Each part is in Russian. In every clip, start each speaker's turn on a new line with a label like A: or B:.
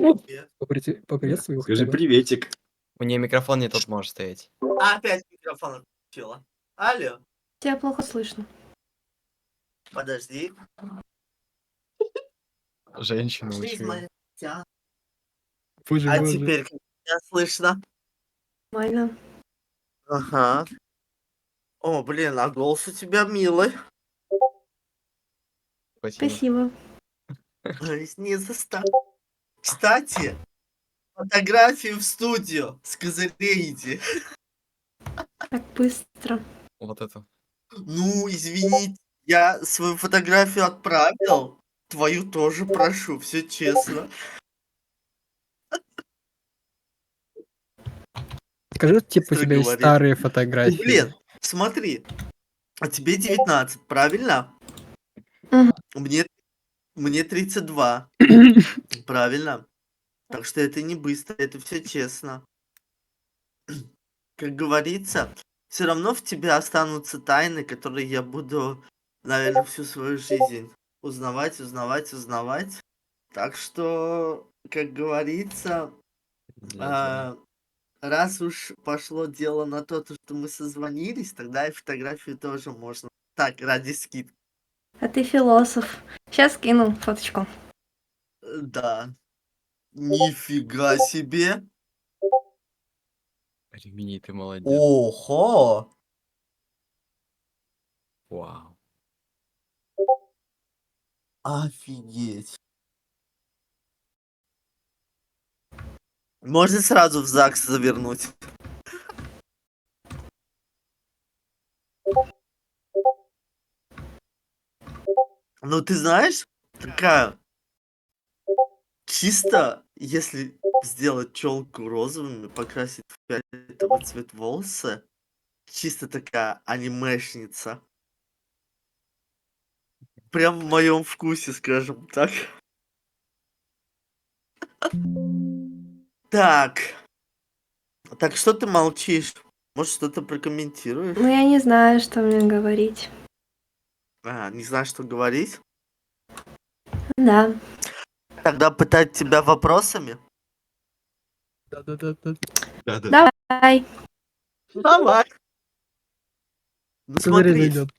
A: Привет.
B: Поприветствуй его
C: Скажи
B: хотя бы.
C: приветик.
D: У нее микрофон не тот может стоять.
A: Опять микрофон отключила. Алло,
E: Тебя плохо слышно.
A: подожди.
D: Женщину
A: Пошли из
D: учуял.
A: моей тя-
B: Боже,
A: А
B: боже.
A: теперь как меня слышно?
E: Нормально.
A: Ага. О, блин, а голос у тебя милый.
D: Спасибо.
E: Спасибо.
A: Ресницы ста. Кстати, фотографию в студию с козырей иди.
E: Так быстро.
D: Вот это.
A: Ну, извините, я свою фотографию отправил. Твою тоже прошу, все честно.
B: Скажи, типа, у
A: Быстро
B: тебя есть
A: говорит.
B: старые
A: Ну,
B: фотографии.
A: блин, смотри. А тебе 19, правильно?
E: Мгм.
A: Мне 32. Правильно? Так что это не быстро, это все честно. Как говорится, все равно в тебе останутся тайны, которые я буду, наверное, всю свою жизнь узнавать. Так что, как говорится,
D: Для.
A: раз уж пошло дело на то, что мы созвонились, тогда и фотографию тоже можно. Так, ради скидки.
E: А ты философ. Сейчас кину фоточку.
A: Да. Нифига себе.
D: Ремини, ты молодец.
A: Ого!
D: Вау.
A: Офигеть. Можно сразу в ЗАГС завернуть. Ну, ты знаешь, такая чисто, если сделать челку розовыми, покрасить в фиолетовый цвет волосы, чисто такая анимешница. Прям в моем вкусе, скажем так. Так. Так что ты молчишь? Может, что-то прокомментируешь?
E: Ну, я не знаю, что мне говорить.
A: Не знаю, что говорить.
E: Да.
A: Тогда пытать тебя вопросами?
B: Да-да-да-да.
C: Да-да.
E: Давай.
A: Давай. Ну
B: Козырей
A: смотри,
B: зайдет.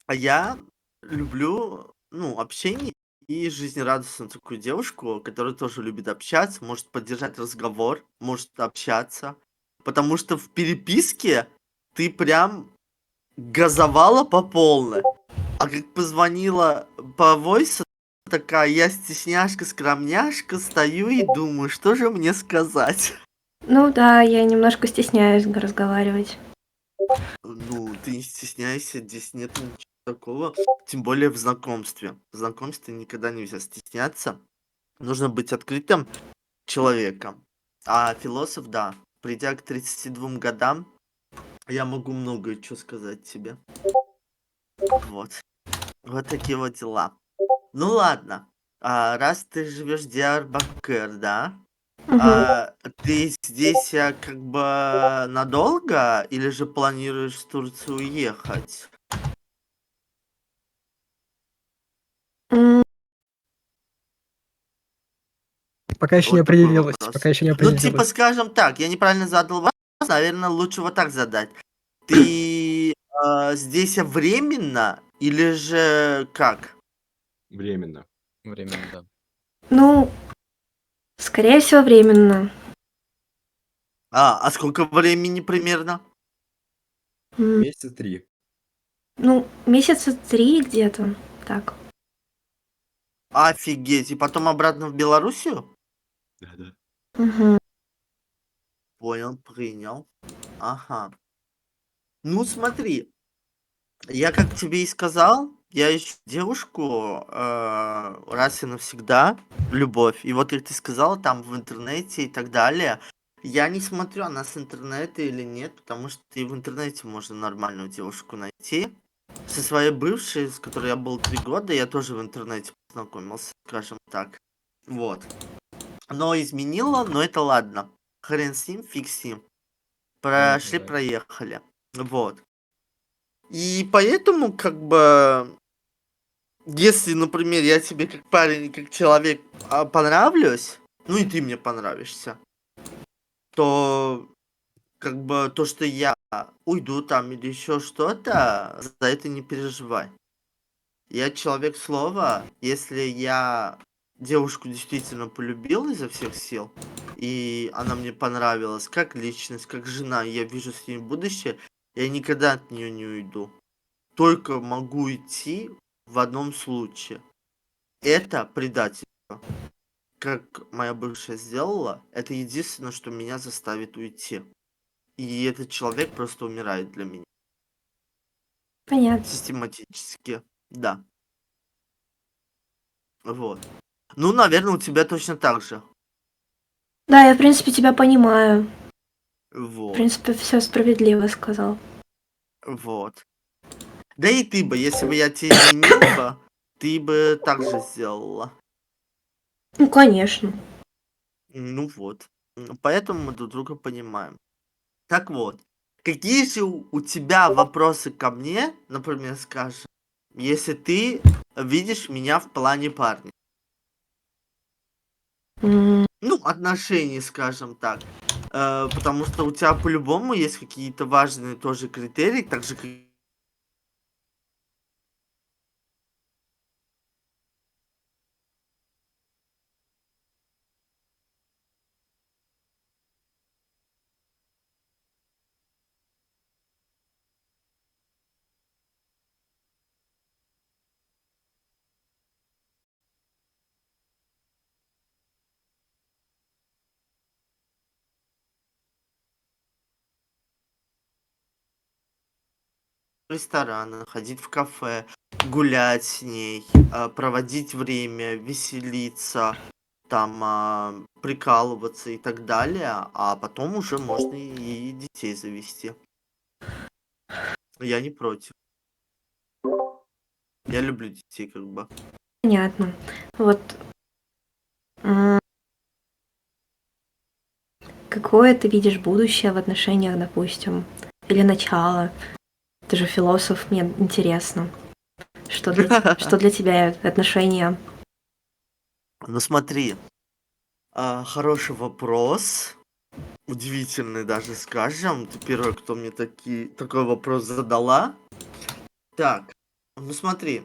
A: а я люблю, общение и жизнерадостную такую девушку, которая тоже любит общаться, может поддержать разговор, может общаться. Потому что в переписке ты прям газовала по полной. А как позвонила по войсу, такая, я стесняшка-скромняшка, стою и думаю, что же мне сказать.
E: Ну да, я немножко стесняюсь разговаривать.
A: Ну, ты не стесняйся, здесь нет ничего такого. Тем более в знакомстве. В знакомстве никогда нельзя стесняться. Нужно быть открытым человеком. А философ, да, придя к 32 годам, я могу многое что сказать тебе. Вот. Вот такие вот дела. Ну ладно. Раз ты живешь в Диарбакыр, да?
E: Мгм.
A: Ты здесь как бы надолго или же планируешь в Турцию уехать?
E: М,
B: Пока еще не
A: Вот такой
B: определилась.
A: вопрос.
B: Пока еще не
A: Ну, типа,
B: определилась.
A: скажем так, я неправильно задал вопрос, наверное, лучше вот так задать. Ты здесь временно или же как?
C: Временно.
D: Временно, да.
E: Ну, скорее всего, временно.
A: А сколько времени примерно?
E: М,
C: Месяца 3.
E: Ну, месяца 3 где-то. Так.
A: Офигеть. И потом обратно в Белоруссию?
C: Да-да.
E: Мгм.
A: Понял, принял. Ага. Ну, смотри, я как тебе и сказал, я ищу девушку раз и навсегда, любовь. И вот как ты сказал, там в интернете и так далее. Я не смотрю, она с интернета или нет, потому что и в интернете можно нормальную девушку найти. Со своей бывшей, с которой я был 3 года, я тоже в интернете познакомился, скажем так. Вот. Но изменила, но это ладно. Хрен с ним, фиг с ним. Прошли,
D: Давай.
A: проехали. Вот. И поэтому, как бы, если, например, я тебе как парень, как человек понравлюсь, ну и ты мне понравишься, то как бы то, что я уйду там или еще что-то, за это не переживай. Я человек слова. Если я девушку действительно полюбил изо всех сил, и она мне понравилась как личность, как жена, и я вижу с ней будущее, я никогда от нее не уйду. Только могу идти в одном случае. Это предательство. Как моя бывшая сделала, это единственное, что меня заставит уйти. И этот человек просто умирает для меня.
E: Понятно.
A: Систематически. Да. Вот. Ну, наверное, у тебя точно так же.
E: Да, я, в принципе, тебя понимаю. В
A: Вот.
E: принципе, все справедливо сказал.
A: Вот. Да и ты бы, если бы я тебя не имел бы, ты бы так же сделала.
E: Ну, конечно.
A: Ну вот. Поэтому мы друг друга понимаем. Так вот. Какие же у тебя вопросы ко мне, например, скажем, если ты видишь меня в плане парня?
E: М,
A: Ну, отношений, скажем так. Потому что у тебя по-любому есть какие-то важные тоже критерии, так же, как в рестораны, ходить в кафе, гулять с ней, проводить время, веселиться, там, прикалываться и так далее, а потом уже можно и детей завести. Я не против. Я люблю детей, как бы.
E: Понятно. Вот. м, Какое ты видишь будущее в отношениях, допустим? Или начало? Ты же философ, мне интересно. Что для тебя отношения?
A: Ну смотри, хороший вопрос. Удивительный даже, скажем. Ты первая, кто мне такой вопрос задала. Так, ну смотри,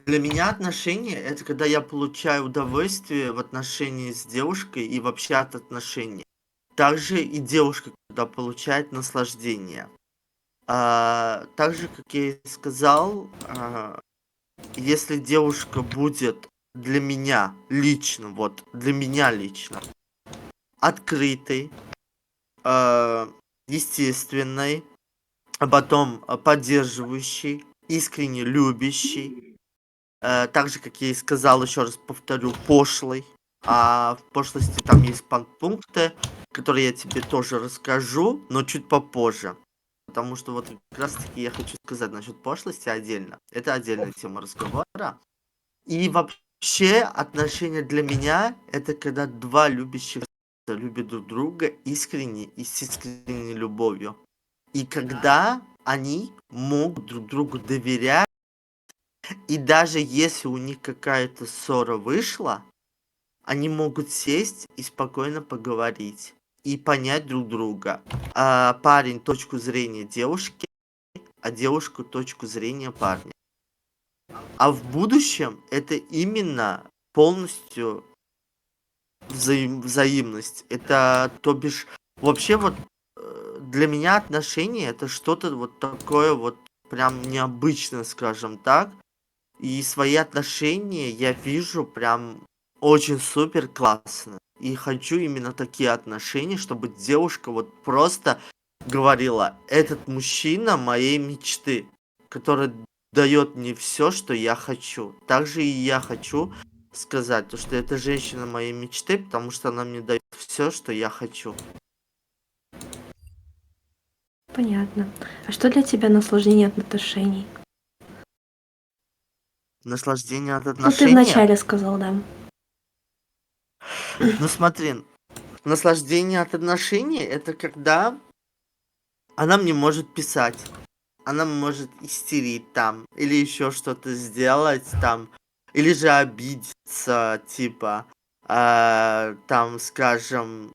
A: для меня отношения это когда я получаю удовольствие в отношении с девушкой и вообще от отношений. Также и девушка, когда получает наслаждение. Так же, как я и сказал, если девушка будет для меня лично, вот для меня лично, открытой, а, естественной, а потом поддерживающей, искренне любящей, так же, как я и сказал, еще раз повторю, пошлой. А в пошлости там есть пункты, которые я тебе тоже расскажу, но чуть попозже. Потому что вот как раз таки я хочу сказать насчет пошлости отдельно. Это отдельная тема разговора. И вообще отношения для меня это когда два любящих любят друг друга искренне и с искренней любовью. И когда они могут друг другу доверять, и даже если у них какая-то ссора вышла, они могут сесть и спокойно поговорить и понять друг друга. Парень точку зрения девушки, а девушку точку зрения парня. А в будущем это именно полностью взаимность. Это, то бишь, вообще вот для меня отношения это что-то вот такое вот прям необычное, скажем так. И свои отношения я вижу прям очень супер классно. И хочу именно такие отношения, чтобы девушка вот просто говорила, этот мужчина моей мечты, который дает мне все, что я хочу. Также и я хочу сказать, то, что это женщина моей мечты, потому что она мне дает все, что я хочу.
E: Понятно. А что для тебя наслаждение от отношений?
A: Наслаждение от
E: Ну, ты
A: отношений.
E: вначале сказал, да.
A: Ну смотри, наслаждение от отношений это когда она мне может писать, она может истерить там, или еще что-то сделать там, или же обидеться, типа. там, скажем,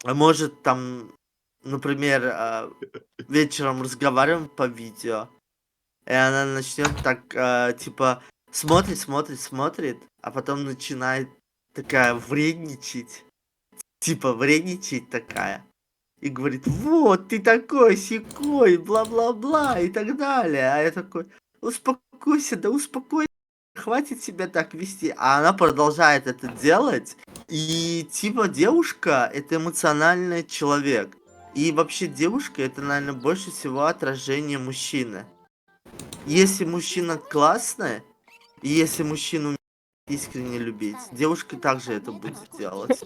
A: может там, например, вечером разговариваем по видео, и она начнет так, типа, смотрит, а потом начинает такая вредничать, типа вредничать такая. И говорит, вот, ты такой, сякой, бла-бла-бла, и так далее. А я такой, успокойся, да успокойся, хватит себя так вести. А она продолжает это делать. И типа девушка — это эмоциональный человек. И вообще девушка — это, наверное, больше всего отражение мужчины. Если мужчина классный, и если мужчину умеет искренне любить, девушка также это будет делать.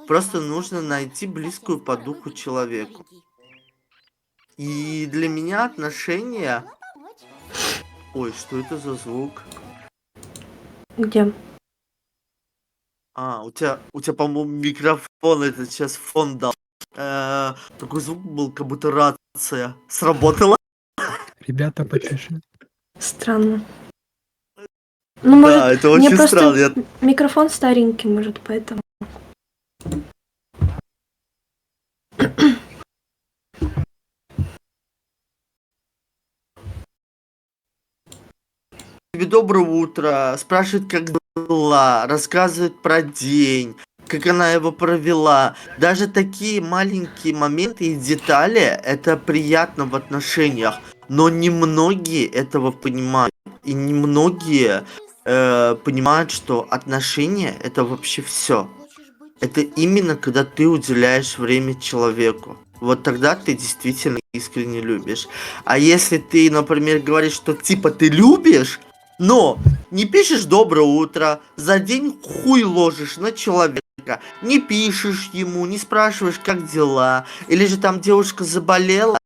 A: Просто нужно найти близкую по духу человеку. И для меня отношения... Ой, что это за звук?
E: Где?
A: У тебя, по-моему, микрофон этот сейчас фон дал. Такой звук был, как будто рация сработала.
B: Ребята, потише.
E: Странно. Ну, может,
A: Да, это
E: мне
A: очень
E: просто
A: странно. Я-
E: микрофон старенький, может, поэтому.
A: Тебе доброе утро, спрашивает, как дела, рассказывает про день, как она его провела. Даже такие маленькие моменты и детали — это приятно в отношениях, но немногие этого понимают. И немногие понимают, что отношения — это вообще все. Это именно когда ты уделяешь время человеку. Вот тогда ты действительно искренне любишь. А если ты, например, говоришь, что типа ты любишь, но не пишешь «доброе утро», за день хуй ложишь на человека, не пишешь ему, не спрашиваешь, как дела, или же там девушка заболела,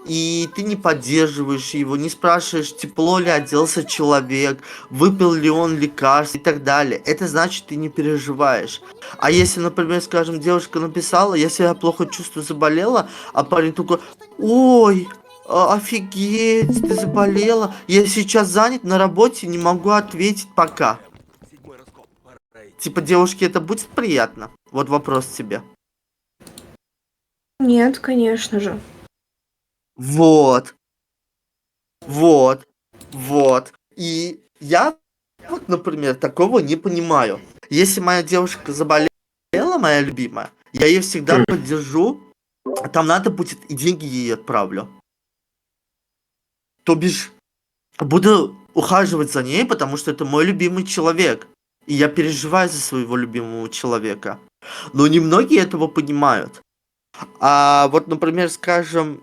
A: и ты не поддерживаешь его, не спрашиваешь, тепло ли оделся человек, выпил ли он лекарств и так далее. Это значит, ты не переживаешь. А если, например, скажем, девушка написала, я себя плохо чувствую, заболела, а парень такой, ой, офигеть, ты заболела, я сейчас занят на работе, не могу ответить пока. Типа, девушке это будет приятно? Вот вопрос тебе.
E: Нет, конечно же.
A: Вот. И я вот, например, такого не понимаю. Если моя девушка заболела, моя любимая, я ее всегда поддержу. А там надо будет, и деньги ей отправлю. То бишь, буду ухаживать за ней, потому что это мой любимый человек. И я переживаю за своего любимого человека. Но немногие этого понимают. А вот, например, скажем,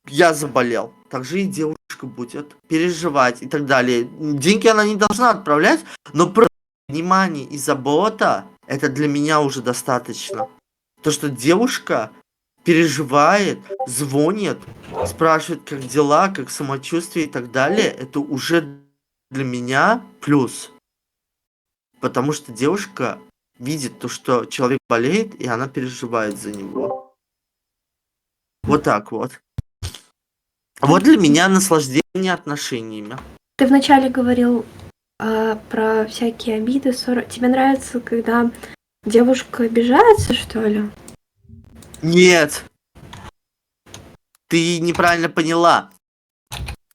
A: я заболел, также и девушка будет переживать и так далее. Деньги она не должна отправлять, но просто внимание и забота — это для меня уже достаточно. То, что девушка переживает, звонит, спрашивает, как дела, как самочувствие и так далее, это уже для меня плюс. Потому что девушка видит то, что человек болеет, и она переживает за него. Вот так вот. Вот для меня наслаждение отношениями.
E: Ты вначале говорил про всякие обиды, ссоры. Тебе нравится, когда девушка обижается, что ли?
A: Нет. Ты неправильно поняла.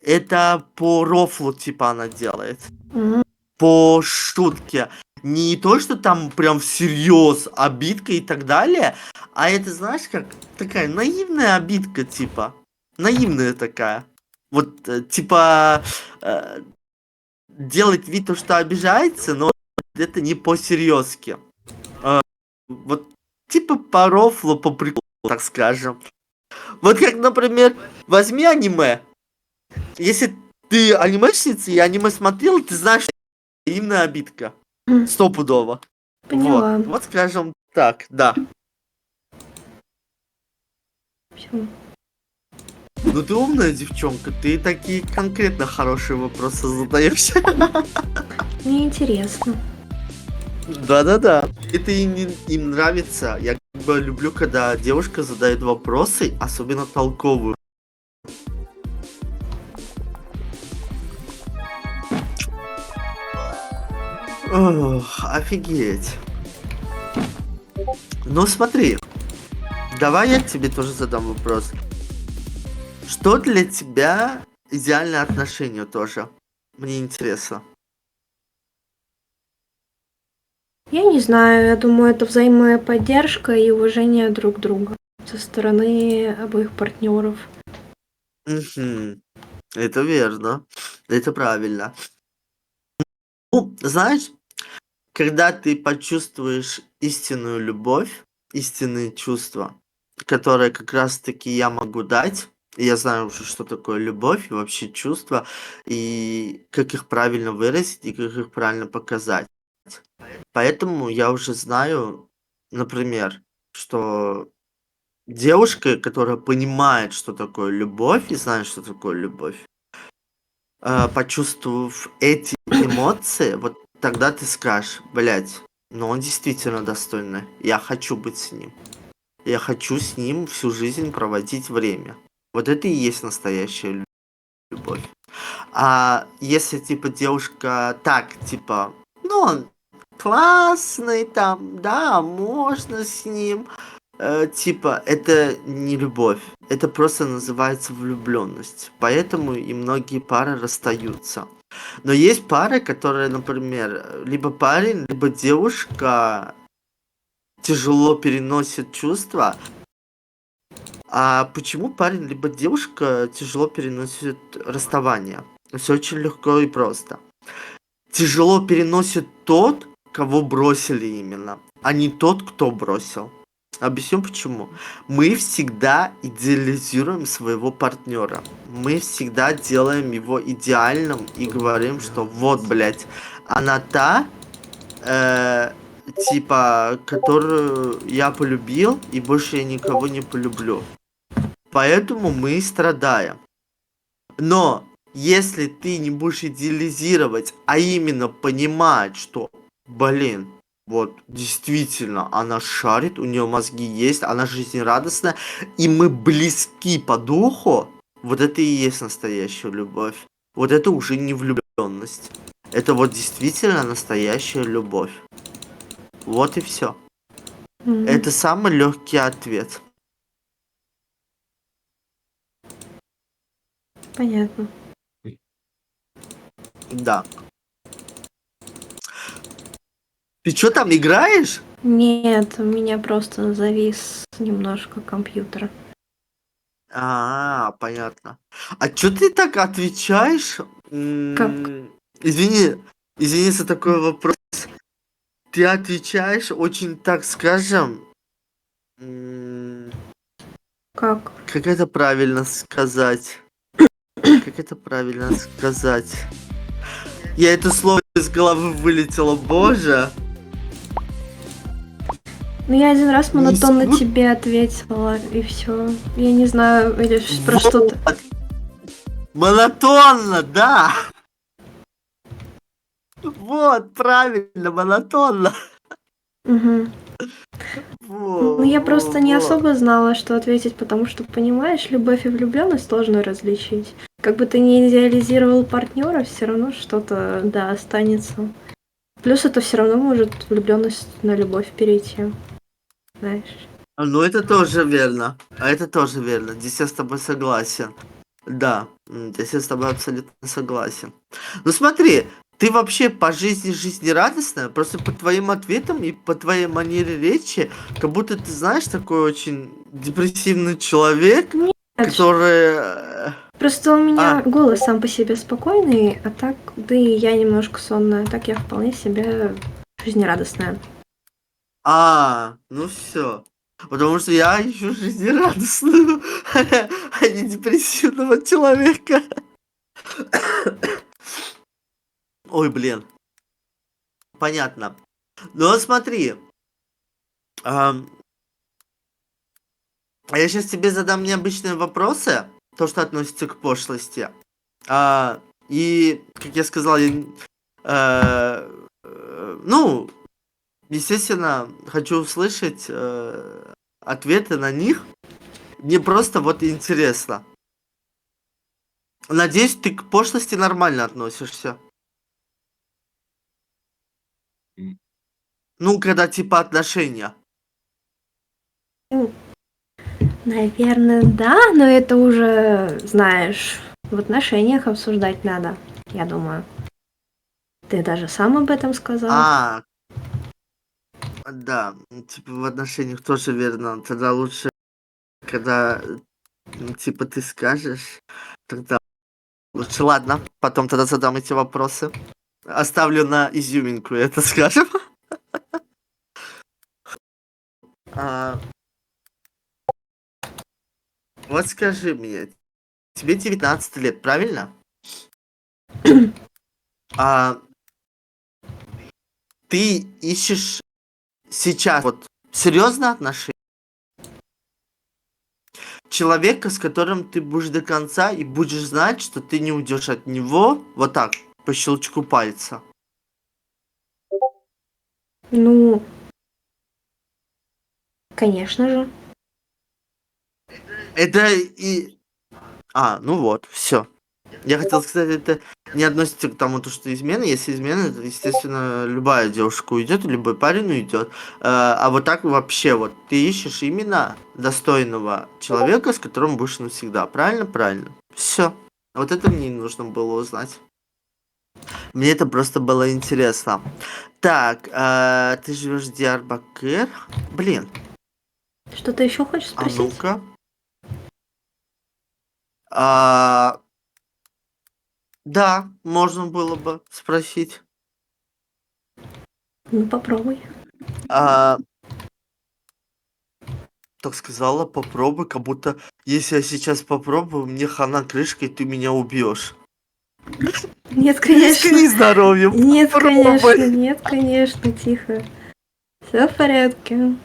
A: Это по рофлу, типа, она делает.
E: Мгм.
A: По шутке. Не то, что там прям всерьез обидка и так далее, а это, знаешь, как такая наивная обидка, типа. Наивная такая. Вот, типа, делать вид, что обижается, но это не по-серьезки. Вот, типа, по рофлу, по приколу, так скажем. Вот как, например, возьми аниме. Если ты анимешница и аниме смотрела, ты знаешь, что это наивная обидка.
E: Мгм.
A: Стопудово.
E: Поняла.
A: Вот скажем так, да.
E: Всё.
A: Ну ты умная девчонка, ты такие конкретно хорошие вопросы задаешь.
E: Мне интересно.
A: Да-да-да. Это им нравится. Я как бы люблю, когда девушка задает вопросы, особенно толковые. Ох, офигеть. Ну смотри, давай я тебе тоже задам вопрос. Что для тебя идеальное отношение тоже? Мне интересно.
E: Я не знаю, я думаю, это взаимная поддержка и уважение друг друга со стороны обоих партнеров.
A: Мгм. Это верно. Это правильно. Ну, знаешь, когда ты почувствуешь истинную любовь, истинные чувства, которые как раз-таки я могу дать, и я знаю уже, что такое любовь и вообще чувства, и как их правильно выразить, и как их правильно показать. Поэтому я уже знаю, например, что девушка, которая понимает, что такое любовь, и знает, что такое любовь, почувствовав эти эмоции, вот тогда ты скажешь: блять, ну он действительно достойный, я хочу быть с ним. Я хочу с ним всю жизнь проводить время. Вот это и есть настоящая любовь. А если, типа, девушка так, типа, ну, он классный там, да, можно с ним, типа, это не любовь, это просто называется влюбленность. Поэтому и многие пары расстаются. Но есть пары, которые, например, либо парень, либо девушка тяжело переносят чувства. А почему парень либо девушка тяжело переносит расставание? Все очень легко и просто. Тяжело переносит тот, кого бросили именно, а не тот, кто бросил. Объясню почему. Мы всегда идеализируем своего партнера. Мы всегда делаем его идеальным и говорим, что вот, блядь, она та, типа, которую я полюбил, и больше я никого не полюблю. Поэтому мы и страдаем. Но если ты не будешь идеализировать, а именно понимать, что, блин, вот действительно, она шарит, у нее мозги есть, она жизнерадостная, и мы близки по духу, вот это и есть настоящая любовь. Вот это уже не влюбленность. Это вот действительно настоящая любовь. Вот и все.
E: Мгм.
A: Это самый легкий ответ.
E: Понятно.
A: Да. Ты что там играешь?
E: Нет, у меня просто завис немножко компьютер.
A: Понятно. А чё ты так отвечаешь? Извини, извини за такой вопрос. Ты отвечаешь очень, так скажем,
E: Как?
A: как это правильно сказать? Как это правильно сказать? Я это слово из головы вылетело, боже.
E: Ну, я один раз
A: Не
E: монотонно
A: скучно?
E: тебе ответила, и все. Я не знаю, или про что-то.
A: Вот. Монотонно, да. Вот, правильно, монотонно.
E: Угу. Ну, я просто не особо знала, что ответить, потому что, понимаешь, любовь и влюбленность сложно различить. Как бы ты ни идеализировал партнера, все равно что-то, да, останется. Плюс это все равно может влюбленность на любовь перейти. Знаешь.
A: Ну, это тоже верно. А это тоже верно. Здесь я с тобой согласен. Да, здесь я с тобой абсолютно согласен. Ну смотри, ты вообще по жизни жизнерадостная, просто по твоим ответам и по твоей манере речи, как будто ты знаешь, такой очень депрессивный человек,
E: Нет,
A: который...
E: просто у меня голос сам по себе спокойный, а так, да и я немножко сонная, так я вполне себе жизнерадостная.
A: Ну все. Потому что я ищу жизнерадостную, а не депрессивного человека. Ой, блин. Понятно. Ну вот смотри. ам, А я сейчас тебе задам необычные вопросы, то, что относится к пошлости. И, как я сказал, ну, естественно, хочу услышать ответы на них. Мне просто вот интересно. Надеюсь, ты к пошлости нормально относишься.
C: М.
A: Ну, когда типа отношения.
E: Ну, наверное, да, но это уже, знаешь, в отношениях обсуждать надо, я думаю. Ты даже сам об этом сказал.
A: А, да, типа в отношениях тоже верно. Тогда лучше, когда, типа ты скажешь, тогда лучше. Ладно, потом тогда задам эти вопросы. Оставлю на изюминку, это скажем. А, вот скажи мне, тебе 19 лет, правильно? А, ты ищешь сейчас вот серьезно отношения? Человека, с которым ты будешь до конца и будешь знать, что ты не уйдешь от него вот так, по щелчку пальца.
E: Ну, конечно же.
A: Это и... ну вот, все. Я хотел сказать, это не относится к тому, то, что измена. Если измена, то, естественно, любая девушка уйдет, любой парень уйдет. А вот так вообще, вот ты ищешь именно достойного человека, с которым будешь навсегда. Правильно? Правильно. Все. Вот это мне и нужно было узнать. Мне это просто было интересно. Так, ты живешь в Диарбакыр? Блин,
E: Что-то еще хочешь
A: а
E: спросить?
A: ну-ка. А, да, можно было бы спросить.
E: Ну, попробуй.
A: А, так сказала, попробуй, как будто если я сейчас попробую, мне хана крышкой, ты меня убьешь.
E: Нет,
A: Рискни
E: конечно.
A: здоровьем,
E: Нет, конечно,
A: попробуй.
E: нет, конечно, тихо. Все в порядке.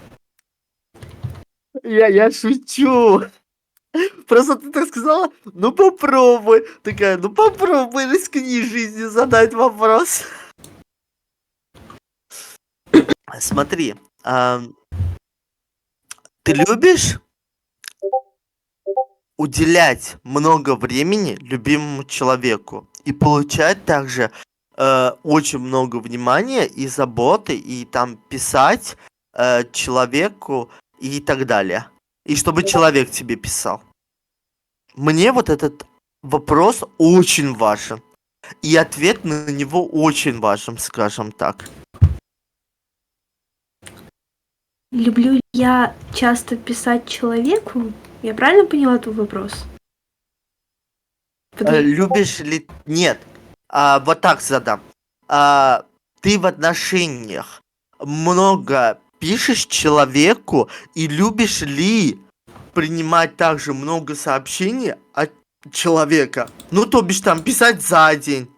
A: Я шучу. Просто ты так сказала, ну попробуй. Такая, ну попробуй, рискни жизни задать вопрос. Смотри, ты любишь уделять много времени любимому человеку и получать также очень много внимания и заботы, и там писать человеку и так далее. И чтобы человек тебе писал. Мне вот этот вопрос очень важен. И ответ на него очень важен, скажем так.
E: Люблю ли я часто писать человеку? Я правильно поняла твой вопрос?
A: Любишь ли... Нет. Вот так задам. Ты в отношениях много пишешь человеку и любишь ли принимать также много сообщений от человека? Ну, то бишь там писать за день,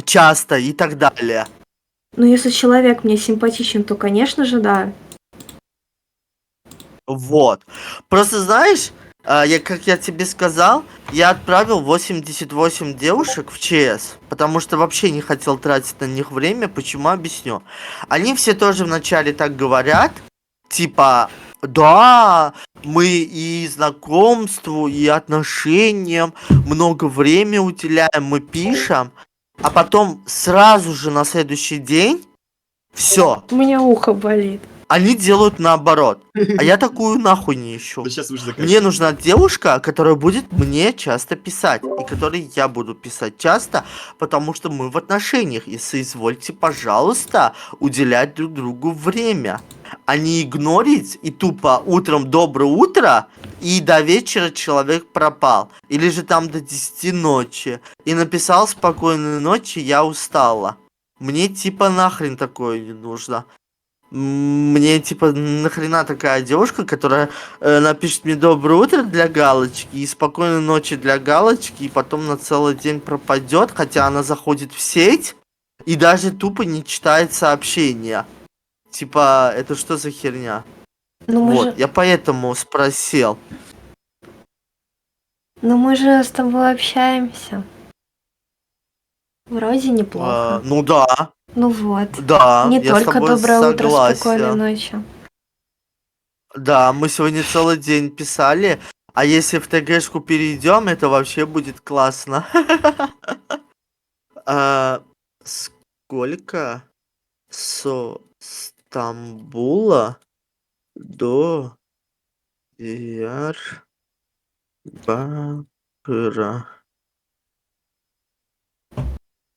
A: часто и так далее.
E: Ну, если человек мне симпатичен, то, конечно же, да.
A: Вот. Просто знаешь, как я тебе сказал, я отправил 88 девушек в ЧС, потому что вообще не хотел тратить на них время. Почему? Объясню. Они все тоже вначале так говорят, типа, да, мы и знакомству, и отношениям много времени уделяем, мы пишем, а потом сразу же на следующий день все,
E: У меня ухо болит.
A: они делают наоборот. А я такую нахуй не ищу.
C: Да сейчас уже
A: Мне
C: заканчивай.
A: нужна девушка, которая будет мне часто писать. И которой я буду писать часто, потому что мы в отношениях. И соизвольте, пожалуйста, уделять друг другу время. А не игнорить и тупо утром доброе утро, и до вечера человек пропал. Или же там до 10 ночи. И написал спокойной ночи, я устала. Мне типа нахрен такое не нужно. Мне типа нахрена такая девушка, которая напишет мне доброе утро для галочки и спокойной ночи для галочки, и потом на целый день пропадет, хотя она заходит в сеть и даже тупо не читает сообщения. Типа, это что за херня?
E: Ну мы
A: Вот,
E: же,
A: я поэтому спросил.
E: ну мы же с тобой общаемся. Вроде неплохо.
A: Ну да,
E: Ну вот.
A: да,
E: Не
A: я с
E: только
A: тобой
E: доброе утро, спокойной
A: согласен.
E: ночи.
A: Да, мы сегодня целый день писали, а если в ТГшку перейдем, это вообще будет классно. А, сколько со Стамбула до Диарбакыра.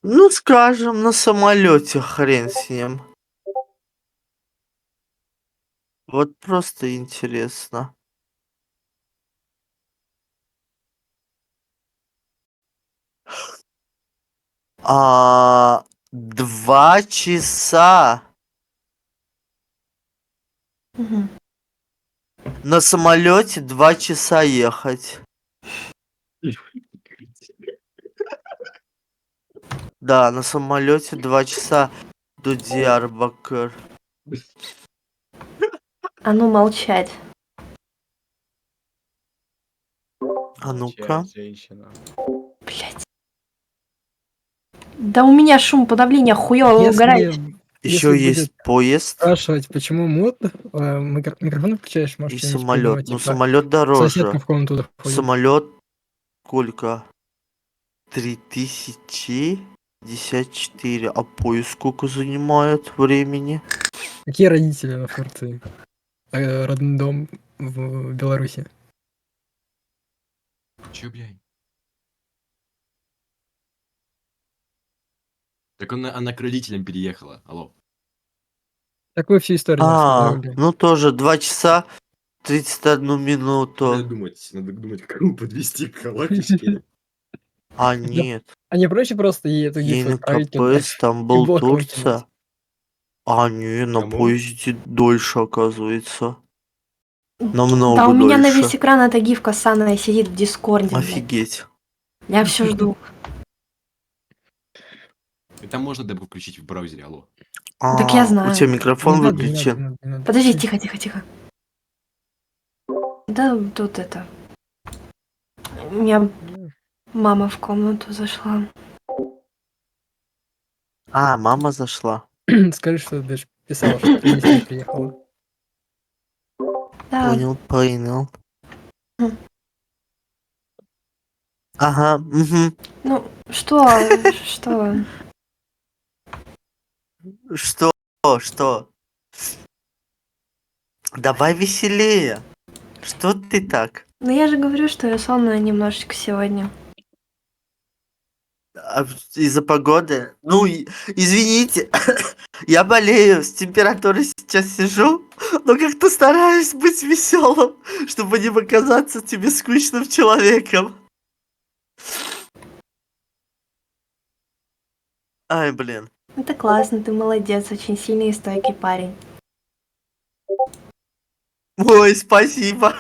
A: Ну, скажем, на самолете хрен с ним. Вот просто интересно. А, 2 часа
E: Мгм.
A: на самолете 2 часа ехать. Да, на самолете 2 часа до Диарбакыр.
E: А ну молчать.
A: А ну-ка.
D: Молчать, женщина.
E: Блять. Да у меня шум подавления хуёво угорает.
A: Еще
B: Если
A: есть
B: будет
A: поезд
B: спрашивать, почему мод, микрофон включаешь,
A: и
B: может что-нибудь
A: самолет.
B: придумать,
A: Ну,
B: типа,
A: самолет
B: соседка
A: дороже.
B: в комнату заходит.
A: Самолет сколько? 3054. А поезд сколько занимает времени?
B: Какие родители в Турции? Родной дом в Беларуси.
C: Чё, блядь? Так она к родителям переехала. Алло.
B: Так вы всю историю не рассказывали.
A: Ну тоже 2 часа 31
C: Надо
A: минуту.
C: думать, кому подвести к Калакишке.
A: А нет.
B: А не проще просто ей эту гифку отправить
A: ЕНКП,
B: туда и
A: Стамбул,
B: блок выкинуть?
A: Турция. А не, на
C: Кому?
A: поезде дольше оказывается.
E: Да
A: Намного
E: у меня на
A: дольше.
E: весь экран эта гифка саная сидит в Дискорде. блядь.
A: Офигеть.
E: Я все жду.
C: И там можно демо включить в браузере, алло.
E: Так я
A: У
E: знаю.
A: тебя микрофон
B: Не надо,
A: выключен.
B: не надо.
E: Подожди, тихо. Да, тут это. У меня мама в комнату зашла.
A: А, мама зашла.
B: Скажи, что ты ж писала, что ты не приехала.
E: Да.
A: Понял.
E: М.
A: Ага, угу.
E: Ну, что?
A: Что? Давай веселее. Что ты так?
E: Ну я же говорю, что я сонная немножечко сегодня.
A: Из-за погоды? Ну, извините, я болею, с температурой сейчас сижу, но как-то стараюсь быть веселым, чтобы не показаться тебе скучным человеком. Ай, блин.
E: Это классно, ты молодец, очень сильный и стойкий парень.
A: Ой, спасибо.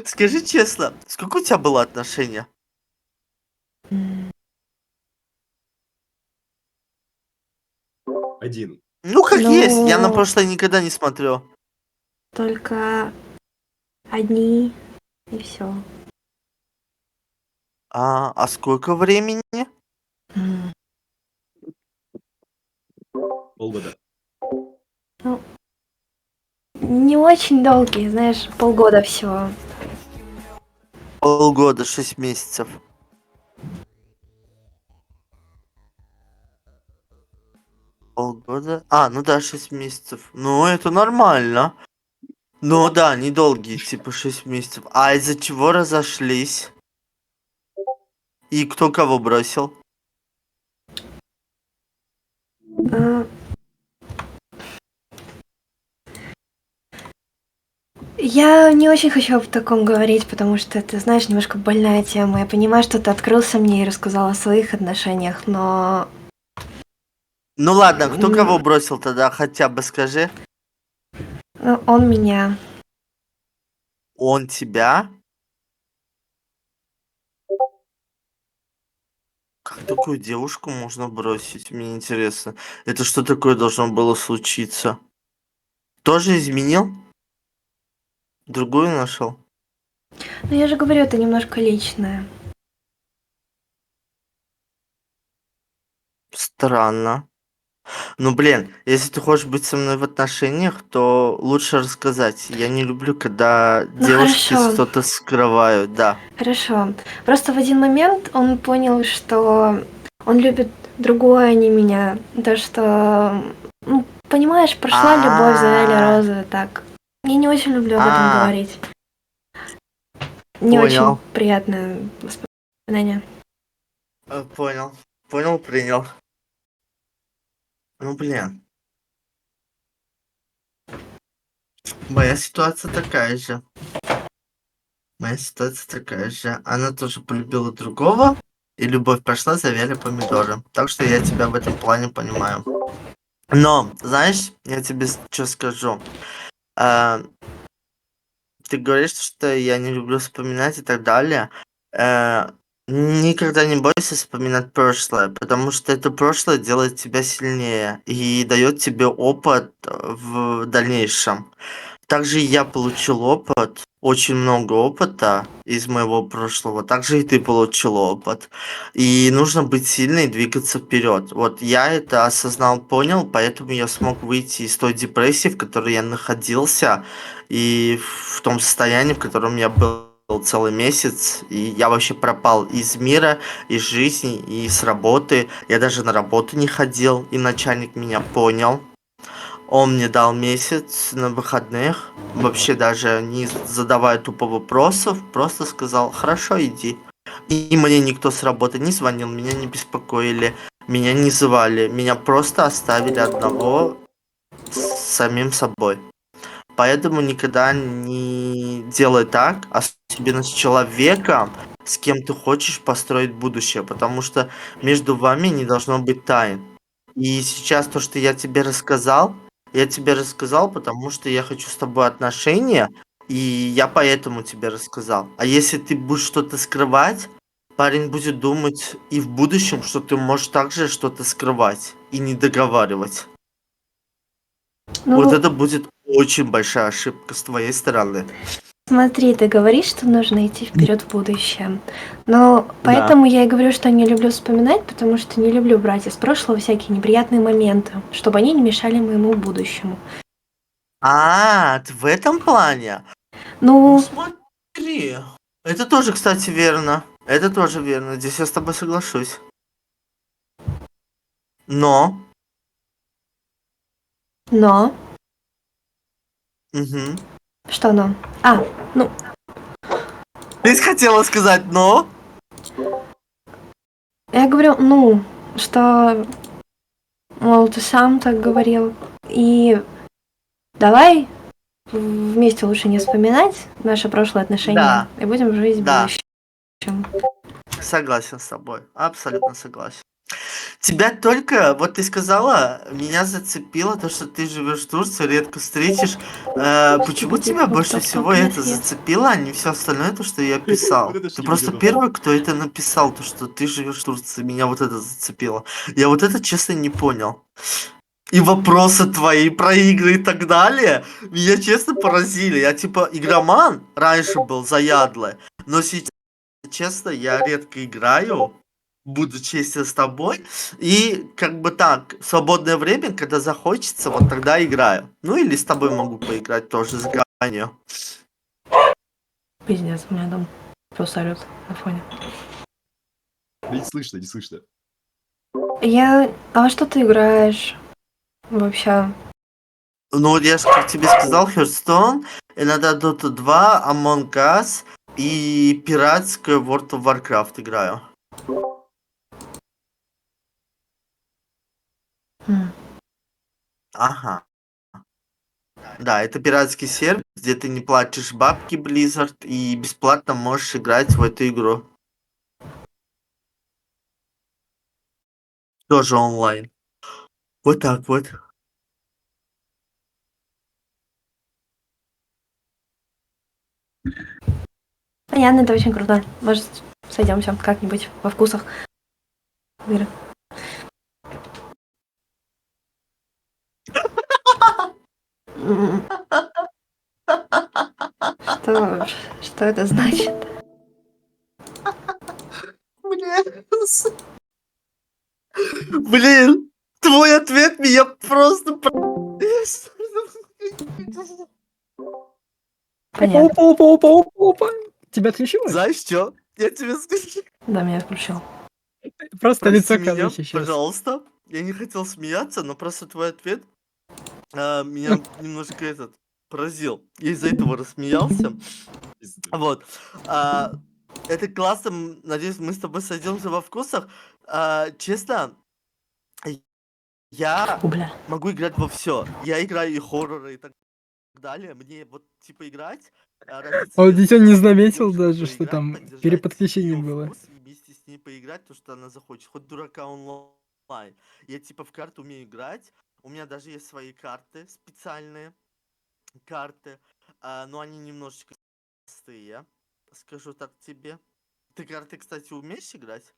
A: Скажи честно, сколько у тебя было отношения?
C: Один.
A: Ну, как
E: Ну,
A: есть, я на прошлое никогда не смотрю.
E: Только одни и все.
A: А сколько времени?
C: Полгода.
E: Не очень долгие, знаешь, полгода всего.
A: Полгода, 6 месяцев. Полгода? Ну да, 6 месяцев. Ну, это нормально. Ну да, недолгие, типа 6 месяцев. А из-за чего разошлись? И кто кого бросил?
E: А, Я не очень хочу об таком говорить, потому что это, знаешь, немножко больная тема. Я понимаю, что ты открылся мне и рассказал о своих отношениях, но
A: Ну ладно, кто кого бросил тогда, хотя бы скажи.
E: он меня.
A: Он тебя? Как такую девушку можно бросить? Мне интересно. Это что такое должно было случиться? Тоже изменил? Другую нашел?
E: Ну я же говорю, это немножко личное.
A: Странно. Ну блин, если ты хочешь быть со мной в отношениях, то лучше рассказать. Я не люблю, когда
E: Ну,
A: девушки
E: хорошо.
A: что-то скрывают, да.
E: Хорошо. Просто в один момент он понял, что он любит другое, а не меня. То, что, ну, понимаешь, прошла любовь, завяли розы, так. Я не очень люблю об этом
A: А.
E: говорить. Не
A: Понял.
E: очень приятное воспоминание.
A: Понял. Понял, принял. Ну, блин. Моя ситуация такая же. Моя ситуация такая же. Она тоже полюбила другого, и любовь прошла, завяли помидоры. Так что я тебя в этом плане понимаю. Но, знаешь, я тебе что скажу. А, Ты говоришь, что я не люблю вспоминать и так далее. Э, Никогда не бойся вспоминать прошлое, потому что это прошлое делает тебя сильнее и дает тебе опыт в дальнейшем. Также и я получил опыт, очень много опыта из моего прошлого. Также и ты получил опыт. И нужно быть сильной и двигаться вперед. Вот я это осознал, понял, поэтому я смог выйти из той депрессии, в которой я находился, и в том состоянии, в котором я был целый месяц, и я вообще пропал из мира, из жизни, и с работы. Я даже на работу не ходил, и начальник меня понял. Он мне дал месяц на выходных, вообще даже не задавая тупо вопросов, просто сказал: хорошо, иди. И мне никто с работы не звонил, меня не беспокоили, меня не звали, меня просто оставили одного с самим собой. Поэтому никогда не делай так, особенно с человеком, с кем ты хочешь построить будущее, потому что между вами не должно быть тайн. И сейчас то, что я тебе рассказал, потому что я хочу с тобой отношения, и я поэтому тебе рассказал. А если ты будешь что-то скрывать, парень будет думать и в будущем, что ты можешь также что-то скрывать и не договаривать. Вот
E: Ну,
A: это будет очень большая ошибка с твоей стороны.
E: смотри, ты говоришь, что нужно идти вперед в будущее. Но
A: Да.
E: поэтому я и говорю, что не люблю вспоминать, потому что не люблю брать из прошлого всякие неприятные моменты, чтобы они не мешали моему будущему.
A: Ты в этом плане?
E: Ну,
A: Смотри. Это тоже, кстати, верно. Это тоже верно. Здесь я с тобой соглашусь. Но.
E: но...
A: Мгм.
E: Что но? Ну,
A: Ты хотела сказать но?
E: я говорю, ну, что, мол, ты сам так говорил. И давай вместе лучше не вспоминать наши прошлые отношения.
A: Да.
E: И будем жить в
A: Да.
E: будущем.
A: Согласен с тобой. Абсолютно согласен. Тебя только, вот ты сказала, меня зацепило то, что ты живешь в Турции, редко встретишь. Почему
E: Господи,
A: тебя
E: вот
A: больше
E: так
A: всего
E: вот
A: это
E: нет.
A: зацепило, а не все остальное, то, что я писал?
C: Вот это
A: Ты
C: ж
A: просто
C: не
A: первый, кто это написал, то, что ты живешь в Турции. Меня вот это зацепило. Я вот это, честно, не понял. И вопросы твои про игры и так далее меня, честно, поразили. Я, типа, игроман раньше был заядлый, но сейчас, честно, я редко играю, буду честен с тобой. И как бы так, в свободное время, когда захочется, вот тогда играю. Ну или с тобой могу поиграть тоже с гранью.
E: Пиздец, у меня там просто орёт на фоне.
C: Да не слышно, не слышно.
E: А во что ты играешь? Вообще.
A: Ну вот я же как тебе сказал, Hearthstone, иногда Dota 2, Among Us и пиратскую World of Warcraft играю.
E: М.
A: Ага. Да, это пиратский сервис, где ты не платишь бабки Blizzard и бесплатно можешь играть в эту игру. Тоже онлайн. Вот так вот.
E: Понятно, это очень круто. Может, сойдемся как-нибудь во вкусах в игры. М. Что это значит?
A: Блин, твой ответ меня просто...
E: Понятно.
B: Опа. Тебя отключилось?
A: Знаешь что? Я тебе скажу.
E: Да, меня включил.
B: Просто
A: Прости
B: лицо
A: меня,
B: короче сейчас.
A: пожалуйста. Я не хотел смеяться, но просто твой ответ меня немножко поразил. Я из-за этого рассмеялся. Вот. Это классно. Надеюсь, мы с тобой сойдемся во вкусах. Честно, я
E: Фу, бля.
A: могу играть во все. Я играю и хорроры, и так далее. Мне вот типа играть. Разницы
B: А вот
A: нет.
B: дитё не
A: Я могу с
B: заметил
A: девушкой
B: даже, что
A: поиграть,
B: там
A: поддержать
B: переподключение
A: её
B: было.
A: вкус и вместе с ней поиграть, то, что она захочет. Хоть дурака онлайн. Я типа в карту умею играть. У меня даже есть свои карты, специальные карты. Но они немножечко простые, скажу так тебе. Ты карты, кстати, умеешь играть?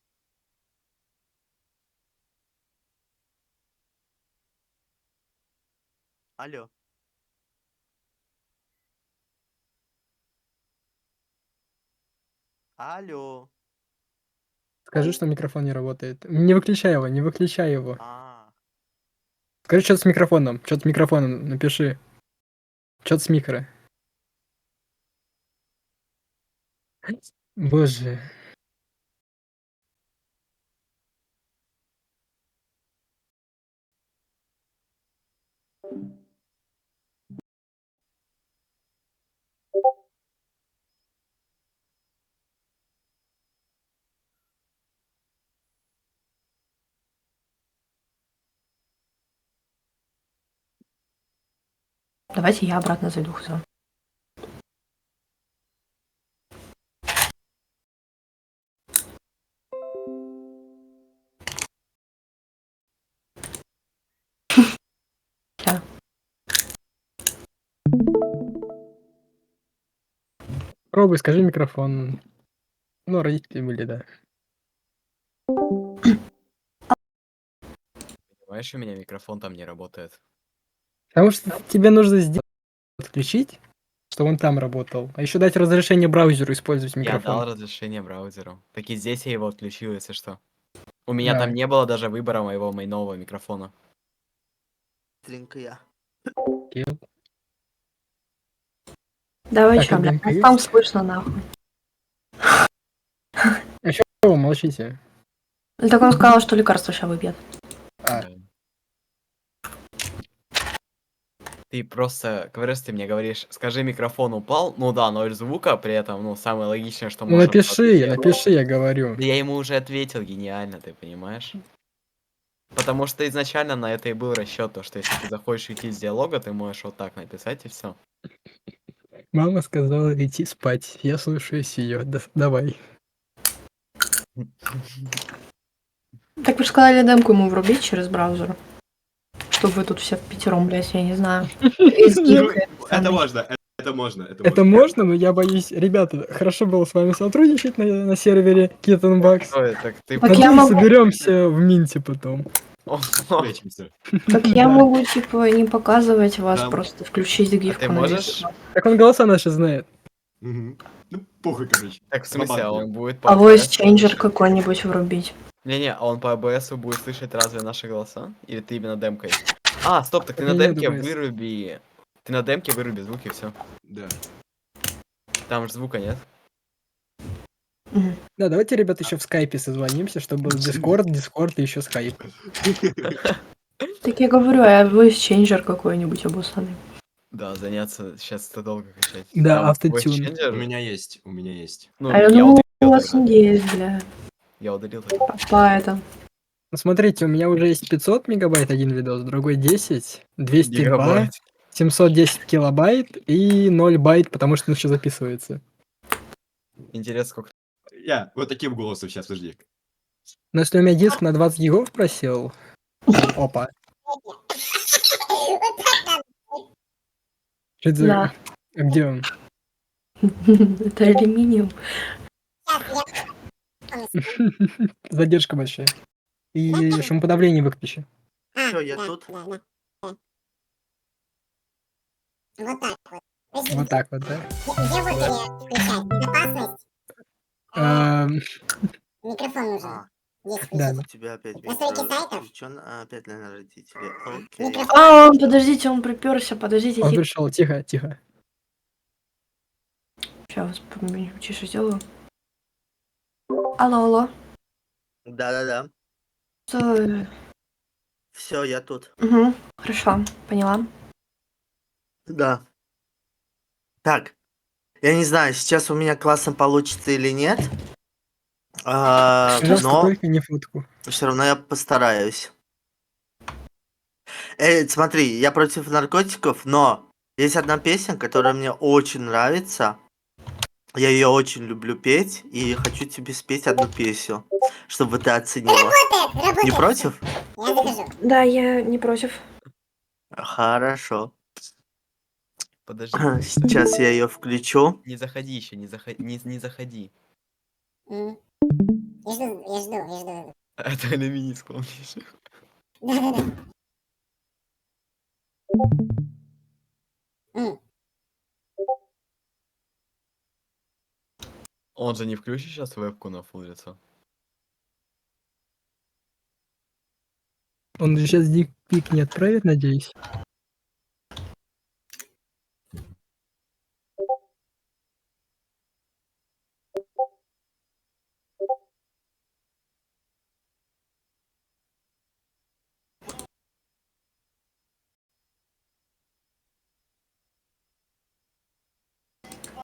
A: Алло. Алло.
B: Скажи, что микрофон не работает. Не выключай его, не выключай его.
A: А,
B: Скажи, что-то с микрофоном. Что-то с микрофоном напиши. Что-то с микро. Боже.
E: Давайте я обратно зайду. Всё. Ща.
B: Пробуй, скажи микрофон. Ну, родители были, да.
D: Понимаешь, у меня микрофон там не работает.
B: Потому что тебе нужно сделать отключить, чтобы он там работал. А еще дать разрешение браузеру использовать
D: Я дал
B: микрофон.
D: разрешение браузеру. Так и здесь я его отключил, если что. У меня
B: Да.
D: там не было даже выбора моего мейнового микрофона.
A: быстренькая.
B: Окей.
E: Давай,
B: Так,
E: чё, бля,
B: демка
E: нас там
B: есть?
E: слышно нахуй.
B: А чё вы молчите?
E: Ну, так он сказал, что лекарство сейчас выпьет.
B: А,
D: Да. Ты просто, говоришь, ты мне говоришь, скажи, микрофон упал. Ну да, ноль звука, при этом, ну, самое логичное, что
B: ну
D: можно
B: напиши,
D: было
B: напиши, я говорю.
D: Да я ему уже ответил гениально, ты понимаешь? Потому что изначально на это и был расчет, то, что если ты захочешь уйти из диалога, ты можешь вот так написать и все.
B: Мама сказала идти спать. Я слушаюсь ее. Давай.
E: Так вы же сказали демку ему врубить через браузер. Чтобы вы тут все впятером, блядь, я не знаю. Из
C: Ну,
E: гифки.
C: это можно, это можно, это
B: Это
C: можно.
B: можно, но я боюсь. Ребята, хорошо было с вами сотрудничать на сервере Kittenbox.
D: Ой, так ты...
E: Так я
B: Надеюсь,
E: могу-
B: соберемся в Минте потом.
C: Встретимся.
E: Так я
B: Да.
E: могу, типа, не показывать вас,
C: Да.
E: просто включить гифку.
D: ты
E: на весь
D: можешь?
E: экран.
B: Так он голоса наши знает.
C: Мгм. Ну, похуй, короче.
D: Так в смысле, а он будет по
E: А voice
D: ABS?
E: changer какой-нибудь врубить.
D: Не-не, а он по АБС будет слышать разве наши голоса? Или ты именно демкой? А, стоп, так ты
B: У
D: на
B: меня нет
D: демке
B: ABS.
D: выруби... Ты на демке выруби звуки, все.
C: Да.
D: Там же звука нет.
B: Да, давайте, ребят, еще в скайпе созвонимся, чтобы был Дискорд и еще скайп.
E: Так я говорю, а voice changer какой-нибудь обоссанный.
D: Да, заняться сейчас это долго качать.
B: Да,
D: Там
B: автотюн.
D: voice changer,
C: У меня есть, у меня есть.
D: Ну,
E: А я
D: я
E: думала,
D: удалил
E: у вас
D: тогда.
E: есть, бля.
D: Я удалил тогда.
E: По это.
B: Ну, смотрите, у меня уже есть 500 мегабайт один видос, другой 10, 202,
D: Гигабайт.
B: 710 килобайт и 0 байт, потому что он еще записывается.
D: Интересно, сколько...
C: Я вот таким голосом сейчас, подожди.
B: Но если у меня диск на 20 гигов просел... Опа. Что это за...
E: Да.
B: А где он?
E: Это алюминиум.
B: Задержка большая. И шумоподавление выключи.
A: Все, я тут.
B: Вот так вот, да?
F: Где вот включать? Безопасность?
B: Эм,
F: Микрофон нужен.
A: А,
F: Здесь
B: Да,
F: включить.
A: у тебя опять
F: Настройки
A: микро
F: сайтов?
A: включен, опять для родителей. Окей.
F: Микрофон.
E: А, подождите, он приперся, подождите,
B: он
E: тихо.
B: пришел, тихо, тихо.
E: Сейчас, тише сделаю. Алло, алло.
A: Да-да-да. Все, я тут.
E: Угу, хорошо, поняла.
A: Да. Так, я не знаю, сейчас у меня классно получится или нет,
B: Пожалуйста,
A: но
B: только не фотку.
A: все равно я постараюсь. Смотри, я против наркотиков, но есть одна песня, которая мне очень нравится. Я ее очень люблю петь, и хочу тебе спеть одну песню, чтобы ты оценила.
F: Работает.
A: Не против?
F: Я закажу.
E: Да, я не против.
A: Хорошо.
D: Подожди,
A: Сейчас я ее включу.
D: не заходи еще, не заходи.
F: М. Я жду.
D: А то на мини склонишь.
F: Да. М.
D: Он же не включит сейчас вебку на фул лицо.
B: Он же сейчас дикпик не отправит, надеюсь.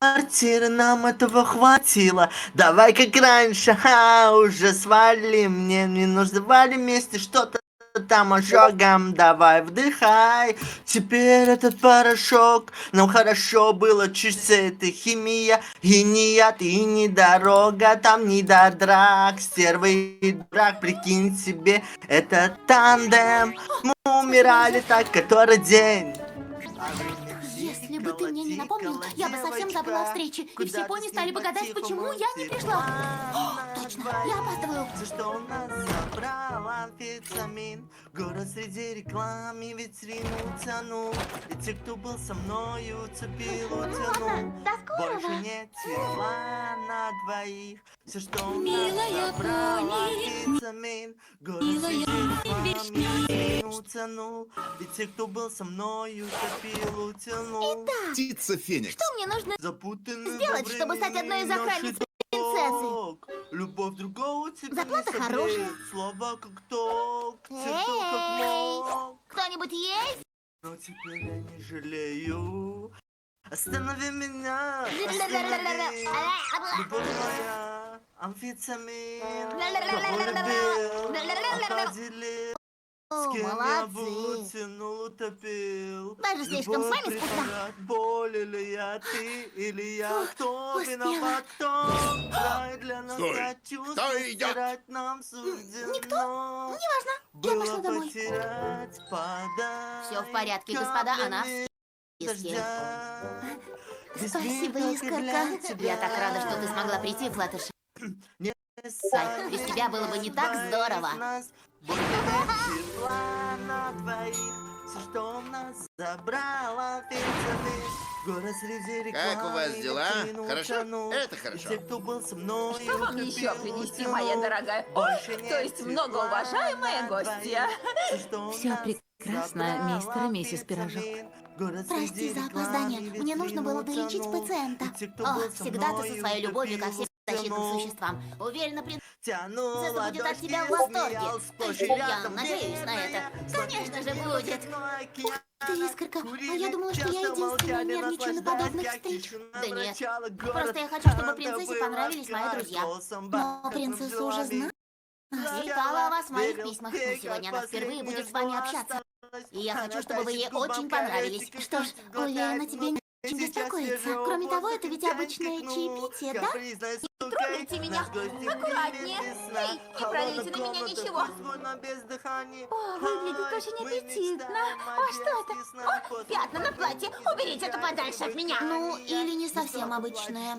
A: Квартиры, нам этого хватило. Давай как раньше, уже свалим. Мне не нужно валим вместе что-то там ожогом. Давай вдыхай. Теперь этот порошок. Нам хорошо было, чисто это химия. И не яд, и не дорога. Там не до драк. Стервы и брак, прикинь себе. Это тандем. Мы умирали так, который день.
G: Если бы ты мне не напомнил, я бы совсем забыла о встрече, и все пони стали бы гадать, почему я не пришла. О, точно, я опаздываю.
A: За что у нас забрал амфетамин? Город среди реклам и витрину тянул. И те, кто был со мною, цепил, утянул.
G: До скорого.
A: Больше нет тепла на двоих. Все, что у нас
G: Милая
A: забрал
G: пони,
A: амфетамин. Город
G: милая
A: среди реклам и витрину тянул. И те, кто был со мною, цепил, утянул.
H: Птица Феникс.
G: Что мне нужно
A: Запутанный
G: сделать,
A: во
G: чтобы стать одной из
A: времени
G: охранниц
A: нашей
G: принцессы?
A: ток. Любовь другого тебя
G: Зарплата
A: не
G: хорошая.
A: согреет. Слова как ток, цвету как
G: Эй,
A: мог.
G: кто-нибудь есть?
A: Но теперь я не жалею. Останови меня, останови. Любовь моя, амфетамин. Кого любил, охладили. С кем я был,
G: Молодцы.
A: тянул, утопил.
G: Даже слишком с вами скучно.
A: Боль или я, ты или я, кто
G: успела.
A: виноват, кто край для нас
H: Стой!
A: от чувств,
H: Кто идет?
A: стирать нам суждено.
G: Никто. Неважно. Я
A: Было
G: пошла домой.
A: потерять подарок
G: Всё в порядке, господа, она в
A: каплями
G: списке.
A: дождя.
G: Спасибо,
A: Без
G: Искорка.
A: для тебя.
G: Я так рада, что ты смогла прийти, Флаттерши.
A: Сай,
G: без тебя было бы не так здорово.
H: Как у вас дела? Хорошо? Это хорошо.
A: Что
I: вам еще принести, моя дорогая? То есть многоуважаемая гостья.
G: Всё прекрасно, мистер и миссис Пирожок. Прости за опоздание. Мне нужно было долечить пациента. О, всегда ты со своей любовью ко всем защитным существам. Уверена, принцесса будет от тебя в восторге. Я надеюсь на это. Конечно же будет. Ух ты, Искорка, а я думала, что я единственная нервничаю на подобных встречах. Да нет, просто я хочу, чтобы принцессе понравились мои друзья. Но принцесса уже знает. Читала о вас в моих письмах, но сегодня она впервые будет с вами общаться. И я хочу, чтобы вы ей очень понравились. Что ж, уверена, тебе не о чем беспокоиться. Кроме того, это ведь обычное чаепитие, да?
A: Не
I: трогайте меня. Аккуратнее. Эй, не пролейте на меня ничего. О, выглядит очень аппетитно. А что это? О, пятна на платье. Уберите это подальше от меня.
G: Ну, или не совсем обычное.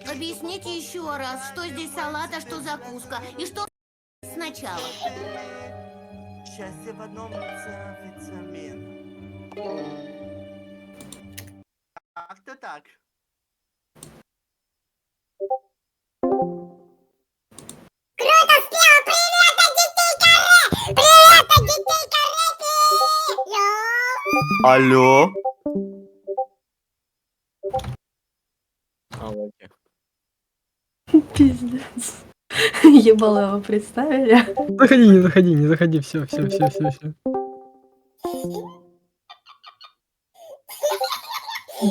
G: Объясните еще раз, что здесь салат, а что закуска. И что сначала.
A: Счастье в одном лице, витамин. Как-то так.
F: Круто спел! Привет от детей каре! Привет от детей каре! Йоу!
A: Алло?
D: Алоки.
E: Пиздец. Ебалово представили.
B: Заходи, не заходи, все.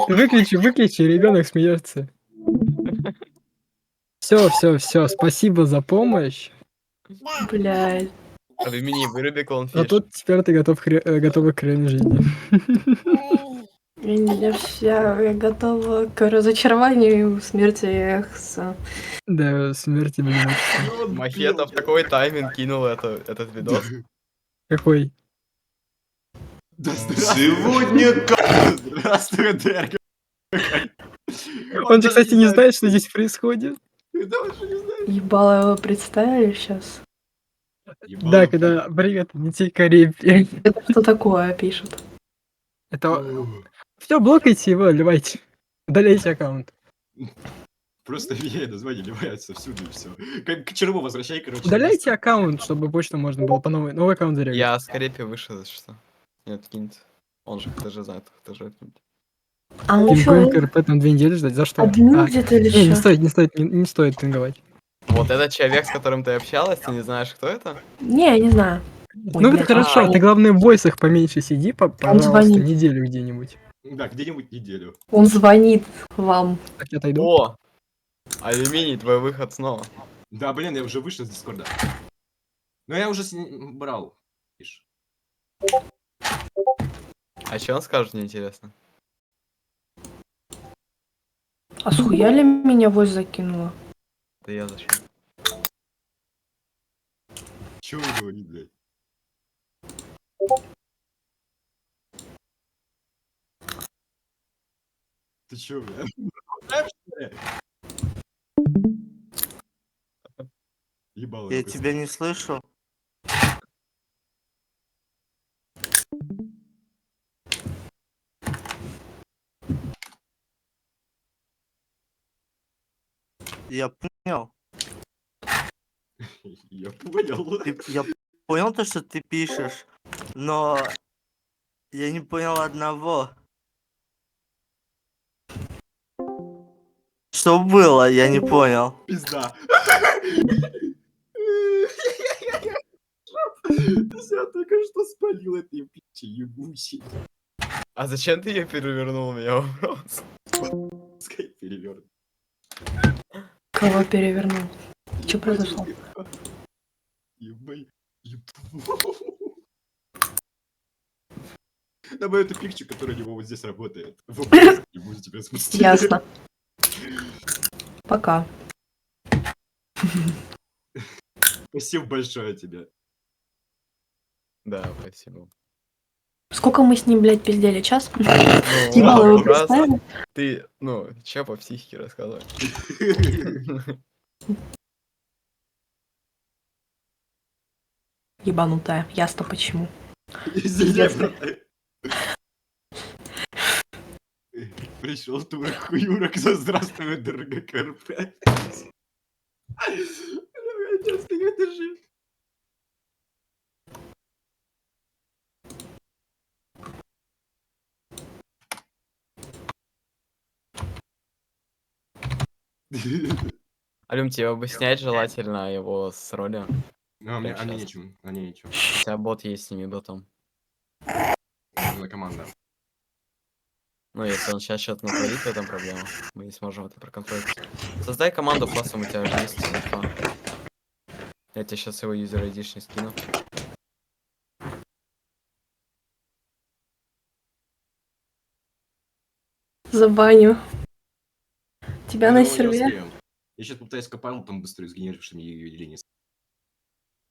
B: Выключи, ребенок смеется. Все, спасибо за помощь.
F: Да.
E: Блядь.
D: Ремени, выруби
B: А
D: клоунфиш.
B: тут теперь ты готова к реальной жизни.
F: Ой.
E: Я готова к разочарованию, смерти Экса.
B: Да, смерти одиночества.
C: Ну, он
D: Махета в
C: бил
D: такой тайминг кинул этот видос.
C: меня.
B: Какой?
C: Да здравствуй. Здравствуй, Дерга.
B: Он же, кстати, не знает, что здесь происходит.
C: Да, он же не знает.
E: Ебало его представили сейчас.
B: Да, когда привет, не те Карибки.
E: Это что такое пишет?
B: Это... Все, блокайте его, давайте. Удаляйте аккаунт.
C: Просто меняй название, ливается всюду и все. К черву возвращай, короче.
B: Удаляйте аккаунт, чтобы почту можно было по новый аккаунт зарегать.
D: Я с Карепи вышел, если что. Нет, киньте. Он же даже знает, кто же откинет.
E: А он
B: Пингуин
E: что,
B: КРП там 2 недели ждать, за что?
E: админ
B: А,
E: где-то или
B: не
E: что?
B: не стоит пинговать.
D: Вот этот человек, с которым ты общалась, ты не знаешь, кто это?
E: Не, я не знаю. Ой,
B: Ну вот
E: блядь,
B: хорошо, ты главное в войсах поменьше сиди, пожалуйста,
E: звонит.
B: неделю где-нибудь.
C: Да, где-нибудь неделю.
E: Он звонит вам.
B: Так я отойду.
D: О! Алюминий, твой выход снова.
C: Да, блин, я уже вышел из Дискорда. Но я уже брал. Видишь.
D: А что он скажет, мне интересно?
E: А схуяли меня вось закинула?
D: Да я зачем?
C: Чё он говорит, блядь? Ты чё, блядь? Знаешь, что ли? Ебало.
A: Я
C: какой
A: тебя не слышу. Я понял.
C: Я понял.
A: Я понял то, что ты пишешь, но я не понял одного. Что было, я не понял.
C: Пизда. Я только что спалил этой пичи ебучей.
D: А зачем ты ее перевернул, у меня вопрос?
C: Пускай перевернут.
E: Кого перевернул? Что произошло?
C: Ебай. На мою эту пикчу, которая у него вот здесь работает. Не буду тебя спустить.
E: Ясно. Пока.
C: Спасибо большое тебе.
D: Да, спасибо.
E: Сколько мы с ним, блядь, пиздели? Час?
D: Ну,
E: Ебало его
D: раз
E: представили?
D: Ты, ну, чё по психике рассказывай?
E: Ебанутая. Ясно почему.
C: Извини, брат. Пришел турок хуюрок за здравствуй, дорога КРП. Отец, ты не держи.
D: Алюм, тебе бы снять желательно его с роли.
C: Ну, а мне
D: Прям щас.
C: нечем, а мне нечем.
D: У тебя бот есть с ними ботом.
C: Нужна команда.
D: Ну, если он сейчас что-то натворит, в этом проблема. Мы не сможем это проконтролить. Создай команду, просто у тебя же есть инфа. Я тебе сейчас его юзер ID скину.
E: Забаню. Тебя
C: Я
E: на
C: не
E: сервере?
C: успею. Я сейчас попытаюсь копать, там быстро сгенерировавшим или не.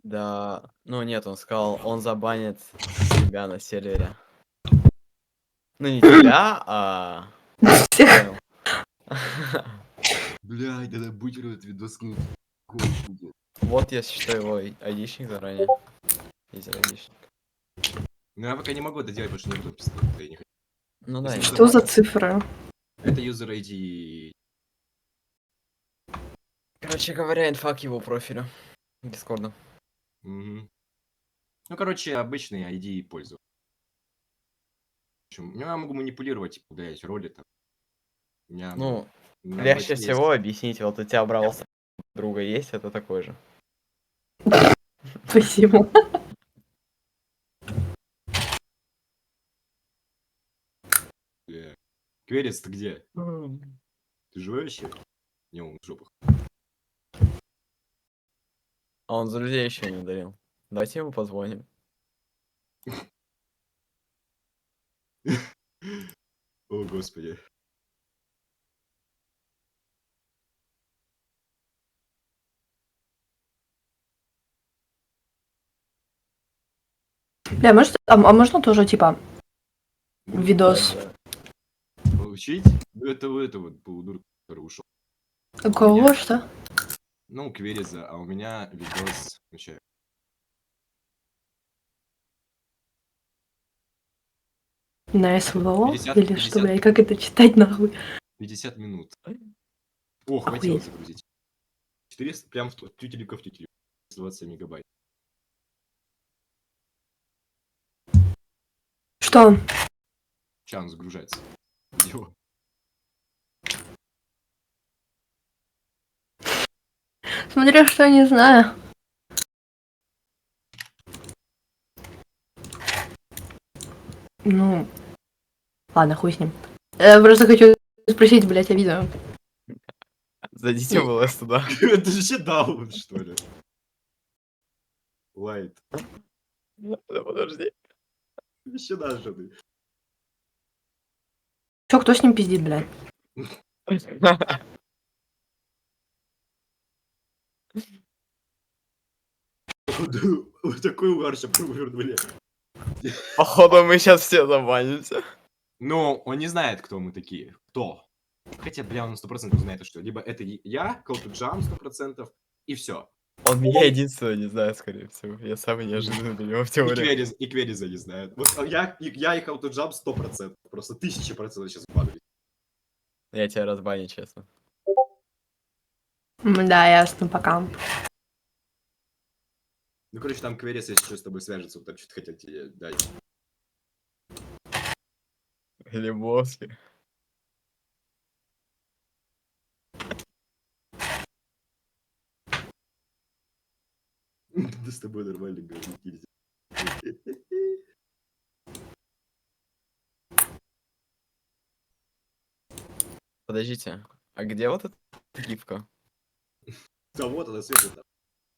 D: Да, ну нет, он сказал, он забанит тебя на сервере. Ну не тебя, а...
E: Всех.
D: Понял.
C: Блядь, надо будет этот видос, ну,
D: Вот, если что, его айдишник заранее. Юзер айдишник.
C: Ну, я пока не могу это делать, потому что не буду писать. Я не хочу.
D: Ну да,
E: Что за цифры?
C: Это user ID.
D: короче говоря, инфа к его профилю. Дискорда.
C: Мгм. Ну, короче, обычный ID пользователя. В общем, я могу манипулировать, типа, удалять роли там. У меня,
D: Ну,
C: на
D: легче
C: боте есть.
D: всего объяснить, вот у тебя брал друга есть, это такой же.
E: Спасибо.
C: Кверец, ты где? Ты живой вообще? Не, он в жопах.
D: А он за людей еще не ударил. Давайте ему позвоним.
C: О, господи.
E: Бля, может, а можно тоже, типа, видос?
C: Получить? Ну, это вот полудурка, который ушел.
E: У кого что?
C: Ну, у Квериза, а у меня видос... Включаю.
E: На СВО?
C: 50,
E: Или что,
C: 50.
E: бля, и как это читать нахуй?
C: 50 минут. О, хватило
E: Охуеть.
C: загрузить. 400, прям в тютелька в тютельку. 20 мегабайт.
E: Что?
C: Сейчас он загружается. Видео.
E: Смотря что, не знаю. Ну, ладно, хуй с ним. Просто хочу спросить, блядь, о видео.
D: Зайдите в ЛС туда.
C: Это же вообще даун, что ли? Лайт.
D: Да подожди.
C: Еще нажатый.
E: Чё, кто с ним пиздит, блядь?
C: Вот такой угар сейчас вывернули.
D: Походу мы сейчас все забанимся.
C: Но он не знает, кто мы такие. Кто? Хотя, бля, он 100% знает, что либо это я, Call to Jump 100%, и все.
D: Он меня единственного не знает, скорее всего. Я самый неожиданный для него в теории.
C: И Квериза не знает. Вот я и Call to Jump 100%. Просто 1000% сейчас падает.
D: Я тебя разбаню, честно.
E: Да, ясно, пока.
C: Ну, короче, там Кверис, если что, с тобой свяжется, вот там что-то хотят тебе дать.
D: Лебовски.
C: Да с тобой нормально говорить нельзя.
D: Подождите, а где вот эта гифка?
C: Да вот она, Света, там.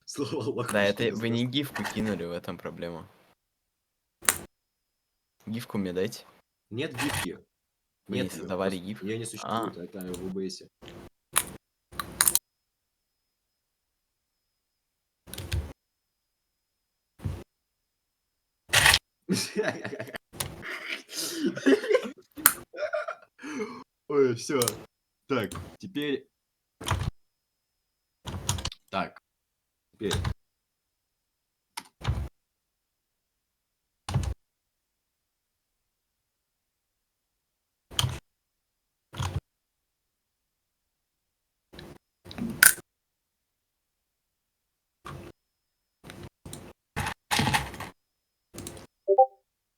C: Слава Аллаху.
D: Да, это вы не гифку кинули, в этом проблема. Гифку мне дайте.
C: Нет гифки.
D: Вы не
C: Нет,
D: создавали
C: просто
D: гиф?
C: ее не существует, это в ОБСе. Ой, все. Так, теперь... Так, теперь...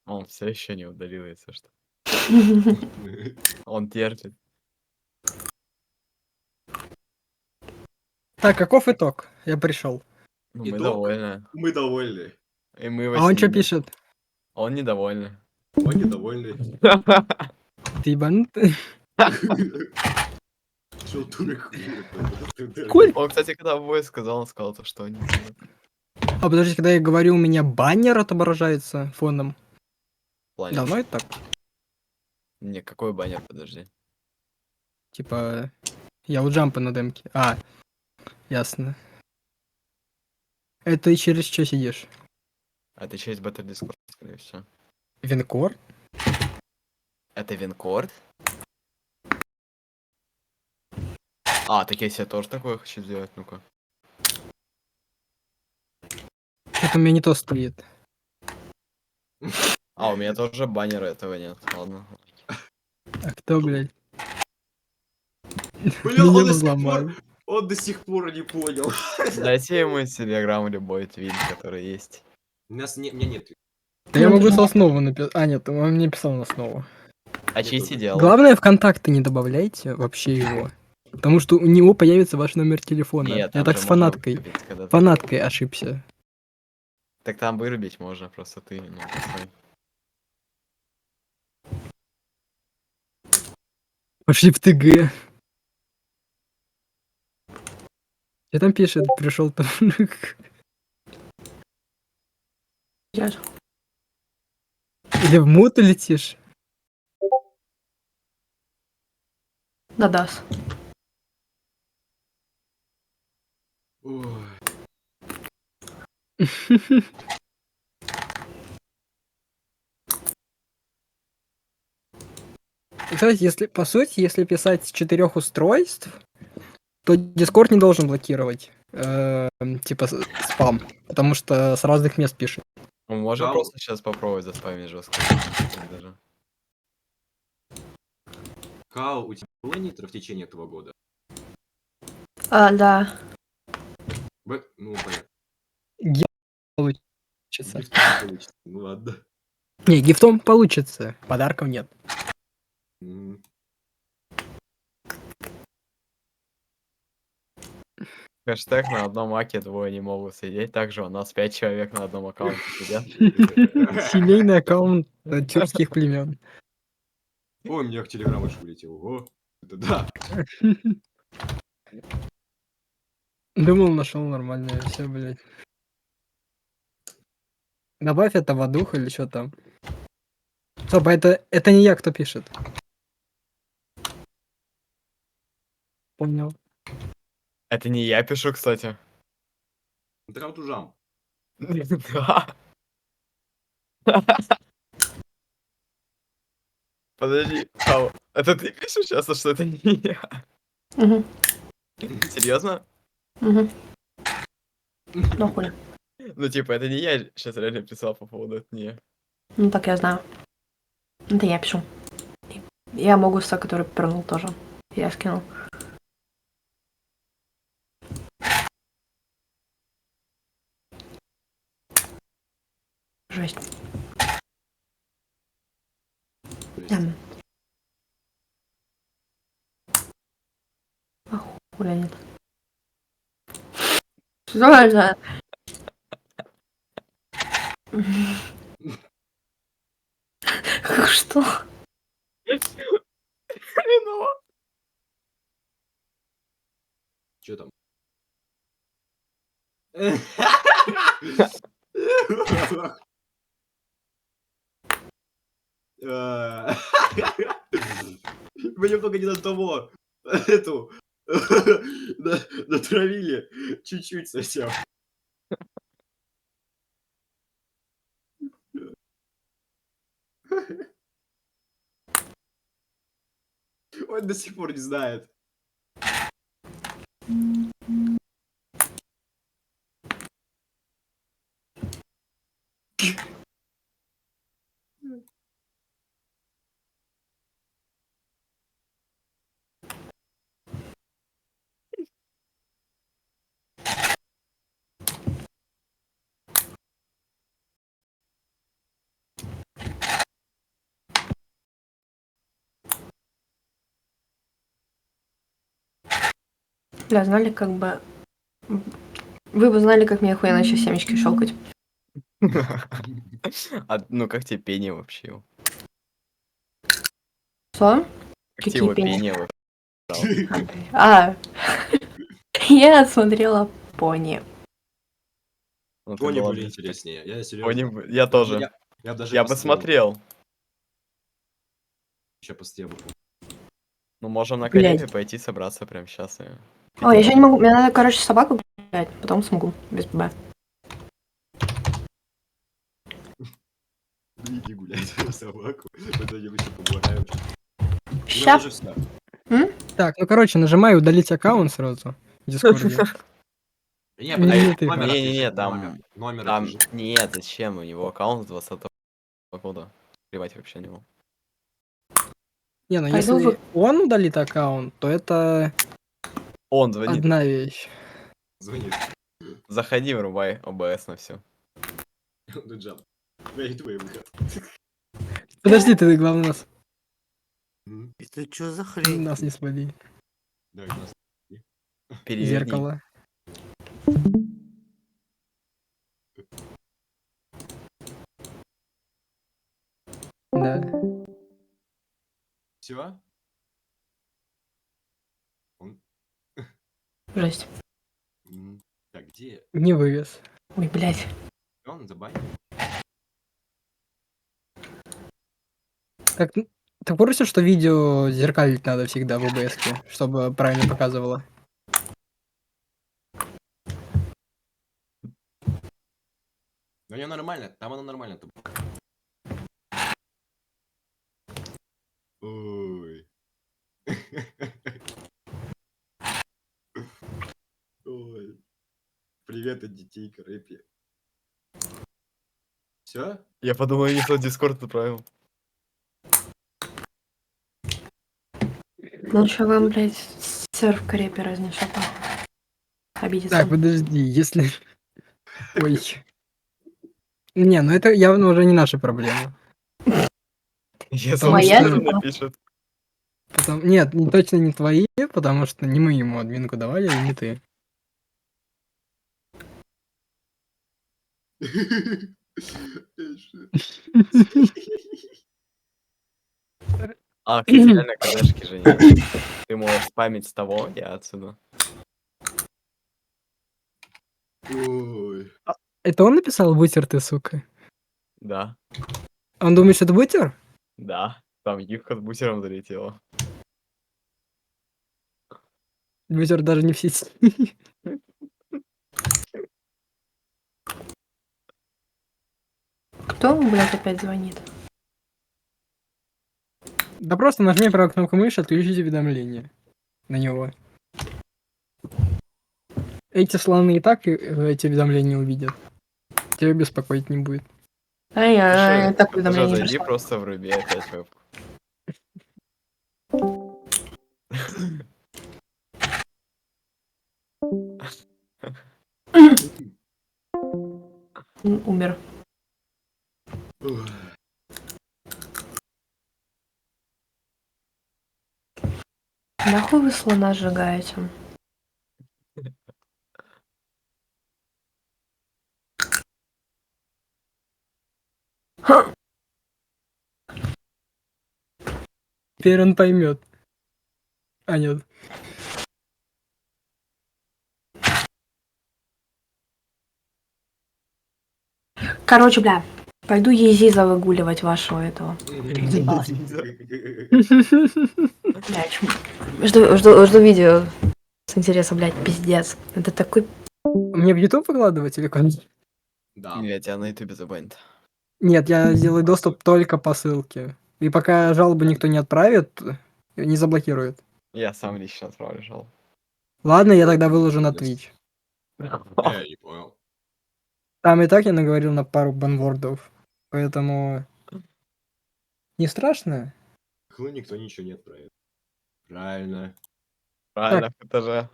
D: Он все еще не удалил, если что. Он терпит.
B: Так, каков итог? Я пришел.
D: Ну, мы
C: Итог?
D: довольны.
C: Мы довольны.
D: И мы
B: А он что
D: ним.
B: пишет?
D: Он недовольный.
C: Он недовольный.
B: Ты ебанутый?
C: Что, дурак?
B: Коль?
D: Он, кстати, когда в бой сказал, он сказал то, что они...
B: А подожди, когда я говорю, у меня баннер отображается фоном.
D: В плане,
B: Давно это так?
D: Не, какой баннер, подожди.
B: Типа, я у Джампа на демке. А, ясно. Это ты через что сидишь?
D: А ты через Battle Discord, скорее всего.
B: Винкор?
D: Это Винкорд? А, так я себе тоже такое хочу сделать, ну-ка.
B: Это у меня не то стоит.
D: А, у меня тоже баннера этого нет, ладно.
B: А кто, блядь?
C: Бля,
B: Меня
C: он до сих
B: взломали.
C: пор- он до сих пор не понял.
D: Дайте ему телеграм любой твит, который есть.
C: У меня нет.
B: Да я могу с основы написать. А, нет, он мне писал на основу.
D: А чьи делал?
B: Главное, в контакты не добавляйте вообще его. Потому что у него появится ваш номер телефона.
D: Нет,
B: Я
D: там
B: так
D: же
B: с
D: можно
B: фанаткой.
D: вырубить, когда ты-
B: Фанаткой ошибся.
D: Так там вырубить можно, просто ты, ну, постой.
B: Пошли в ТГ. Что там пишет? Пришел там.
E: Сейчас.
B: Или в мут летишь?
E: Да-да.
C: Ой.
B: Кстати, если по сути, если писать с 4 устройств, то Discord не должен блокировать типа спам, потому что с разных мест пишет.
D: Мы можем
C: Кау.
D: просто сейчас попробовать заспамить жестко. Даже.
C: Кау, у тебя было нитро в течение этого года?
E: Да.
C: Ну, понятно.
B: Гиф получится.
C: Гифт не получится. Ну ладно.
B: Не, гифтом получится, подарков нет.
C: М.
D: Хэштег на одном аке двое не могут сидеть. Также у нас 5 человек на одном аккаунте сидят.
B: Семейный аккаунт тюркских племен.
C: Ой, у меня в Телеграм аж вылетел. Ого. Это да.
B: Думал, нашел нормальное все, блядь. Добавь это в дух или что там. Стоп, а это не я, кто пишет. Понял.
D: Это не я пишу, кстати.
C: Траутужам.
D: Да. Подожди, Хау, это ты пишешь сейчас, а что это не я?
E: Угу.
D: Серьезно?
E: Угу. Ну хули.
D: Ну типа, это не я сейчас реально писал по поводу, это не я.
E: Ну так я знаю. Это я пишу. Я могу с который прыгнул тоже. Я скинул. Жесть. Хуля нет. Что это? Что?
D: Хреново.
C: Че там? Вы немного не на того. Эту. Натравили. Чуть-чуть совсем. Он до сих пор не знает.
E: Бля, знали, как бы... Вы бы знали, как мне охуенно еще семечки щелкать.
D: Ну как тебе пение вообще?
E: Что?
D: Как
E: Какие
D: тебе его
E: пение?
D: пение вообще?
E: А, я смотрела пони.
D: Ну, ты
C: Пони
D: была
C: были
D: бы-
C: интереснее. Я
D: Пони
C: серьезно.
D: бы- Я тоже.
C: Я даже
D: Я бы
C: посмотрел.
D: смотрел.
C: Ща постебу.
D: Ну, можем на
E: Блядь.
D: Карибе пойти собраться прямо сейчас.
E: О, я еще не могу. Мне надо, короче, собаку гулять, потом смогу. Без ББ.
C: Иди гулять собаку. Это я еще поблагаю.
E: Ща.
C: Все.
B: Так, ну короче, нажимай удалить аккаунт сразу в Дискорде.
C: Не,
B: Не,
C: подожди,
B: ты-
C: номер
D: Не-не-не,
C: отпиши,
D: там...
C: Номер
D: Там...
C: отпиши.
D: Нет, зачем? У него аккаунт с 20 года. Плевать вообще на него.
B: Не, ну
E: Пойду
B: если он удалит аккаунт, то это
D: Он звонит.
B: одна вещь.
C: Звонит.
D: Заходи, врубай ОБС на все.
C: Ну, джам. Эй, твой выход.
B: Подожди, ты главное
A: Это что за хрень?
B: нас не спали.
C: Давай, нас.
D: Переверни.
B: Зеркало. Да.
C: Все?
E: Жесть.
C: Так, где?
B: Не вывез.
E: Ой, блядь.
C: Он забанил?
B: Так, ты в курсе, что видео зеркалить надо всегда в OBS, чтобы правильно показывало?
C: Ну, не нормально, там оно нормально. Ой. Ой. Привет от детей, Рэпи. Все?
D: Я подумал, я не тот Дискорд отправил.
E: Лучше вам, блядь, серф в крепе разнесет. Обидится.
B: Так, подожди, если... Ой. Не, ну это явно уже не наша проблема.
D: Если
B: Потому
D: он
E: Моя
B: что-
D: что
E: типа?
D: напишет.
B: Нет, точно не твои, потому что не мы ему админку давали, и не ты.
D: А, кстати, реально кадешки же нет. Ты можешь спамить с того, я отсюда.
C: Ой.
B: Это он написал «Бутер ты, сука»?
D: Да,
B: Он думает, что это Бутер?
D: да. Там юбка с бутером залетела.
B: Бутер даже не в сети.
E: Кто, блядь, опять звонит?
B: Да просто нажми правую кнопку мыши, отключить уведомления на него. Эти слоны и так эти уведомления увидят. Тебя беспокоить не будет.
E: Ай-яй, так
D: Уже
E: уведомление не
D: зайди,
E: пришло.
D: просто вруби опять веб.
E: Умер.
C: Ой.
E: Нахуй вы слона сжигаете? Ха!
B: Теперь он поймет. А нет.
E: Короче, бля, пойду Езиза выгуливать вашего этого. Бля, жду видео. С интересом, блядь, пиздец. Это такой...
B: Мне в YouTube выкладывать или куда?
C: Да.
D: Или тебя на ютубе забанят.
B: Нет, я сделаю доступ только по ссылке. И пока жалобу никто не отправит, не заблокирует.
D: Я сам лично отправлю жалобу.
B: Ладно, я тогда выложу на Twitch.
C: Я не понял.
B: Там и так я наговорил на пару банвордов. Поэтому... Не страшно?
C: Ну, никто ничего не отправит. Правильно.
D: Правильно, в этаже.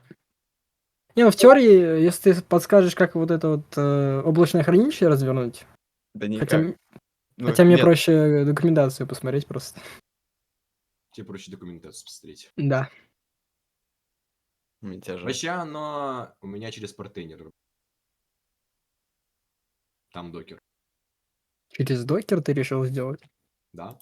B: Не, ну в теории, если ты подскажешь, как вот это вот облачное хранилище развернуть,
D: Да
B: хотя,
D: никак. Ну,
B: хотя мне
D: нет,
B: проще документацию посмотреть просто.
C: Тебе проще документацию посмотреть.
B: Да.
D: мятежа.
C: Вообще оно у меня через портейнер. Там докер.
B: Через докер ты решил сделать?
C: Да?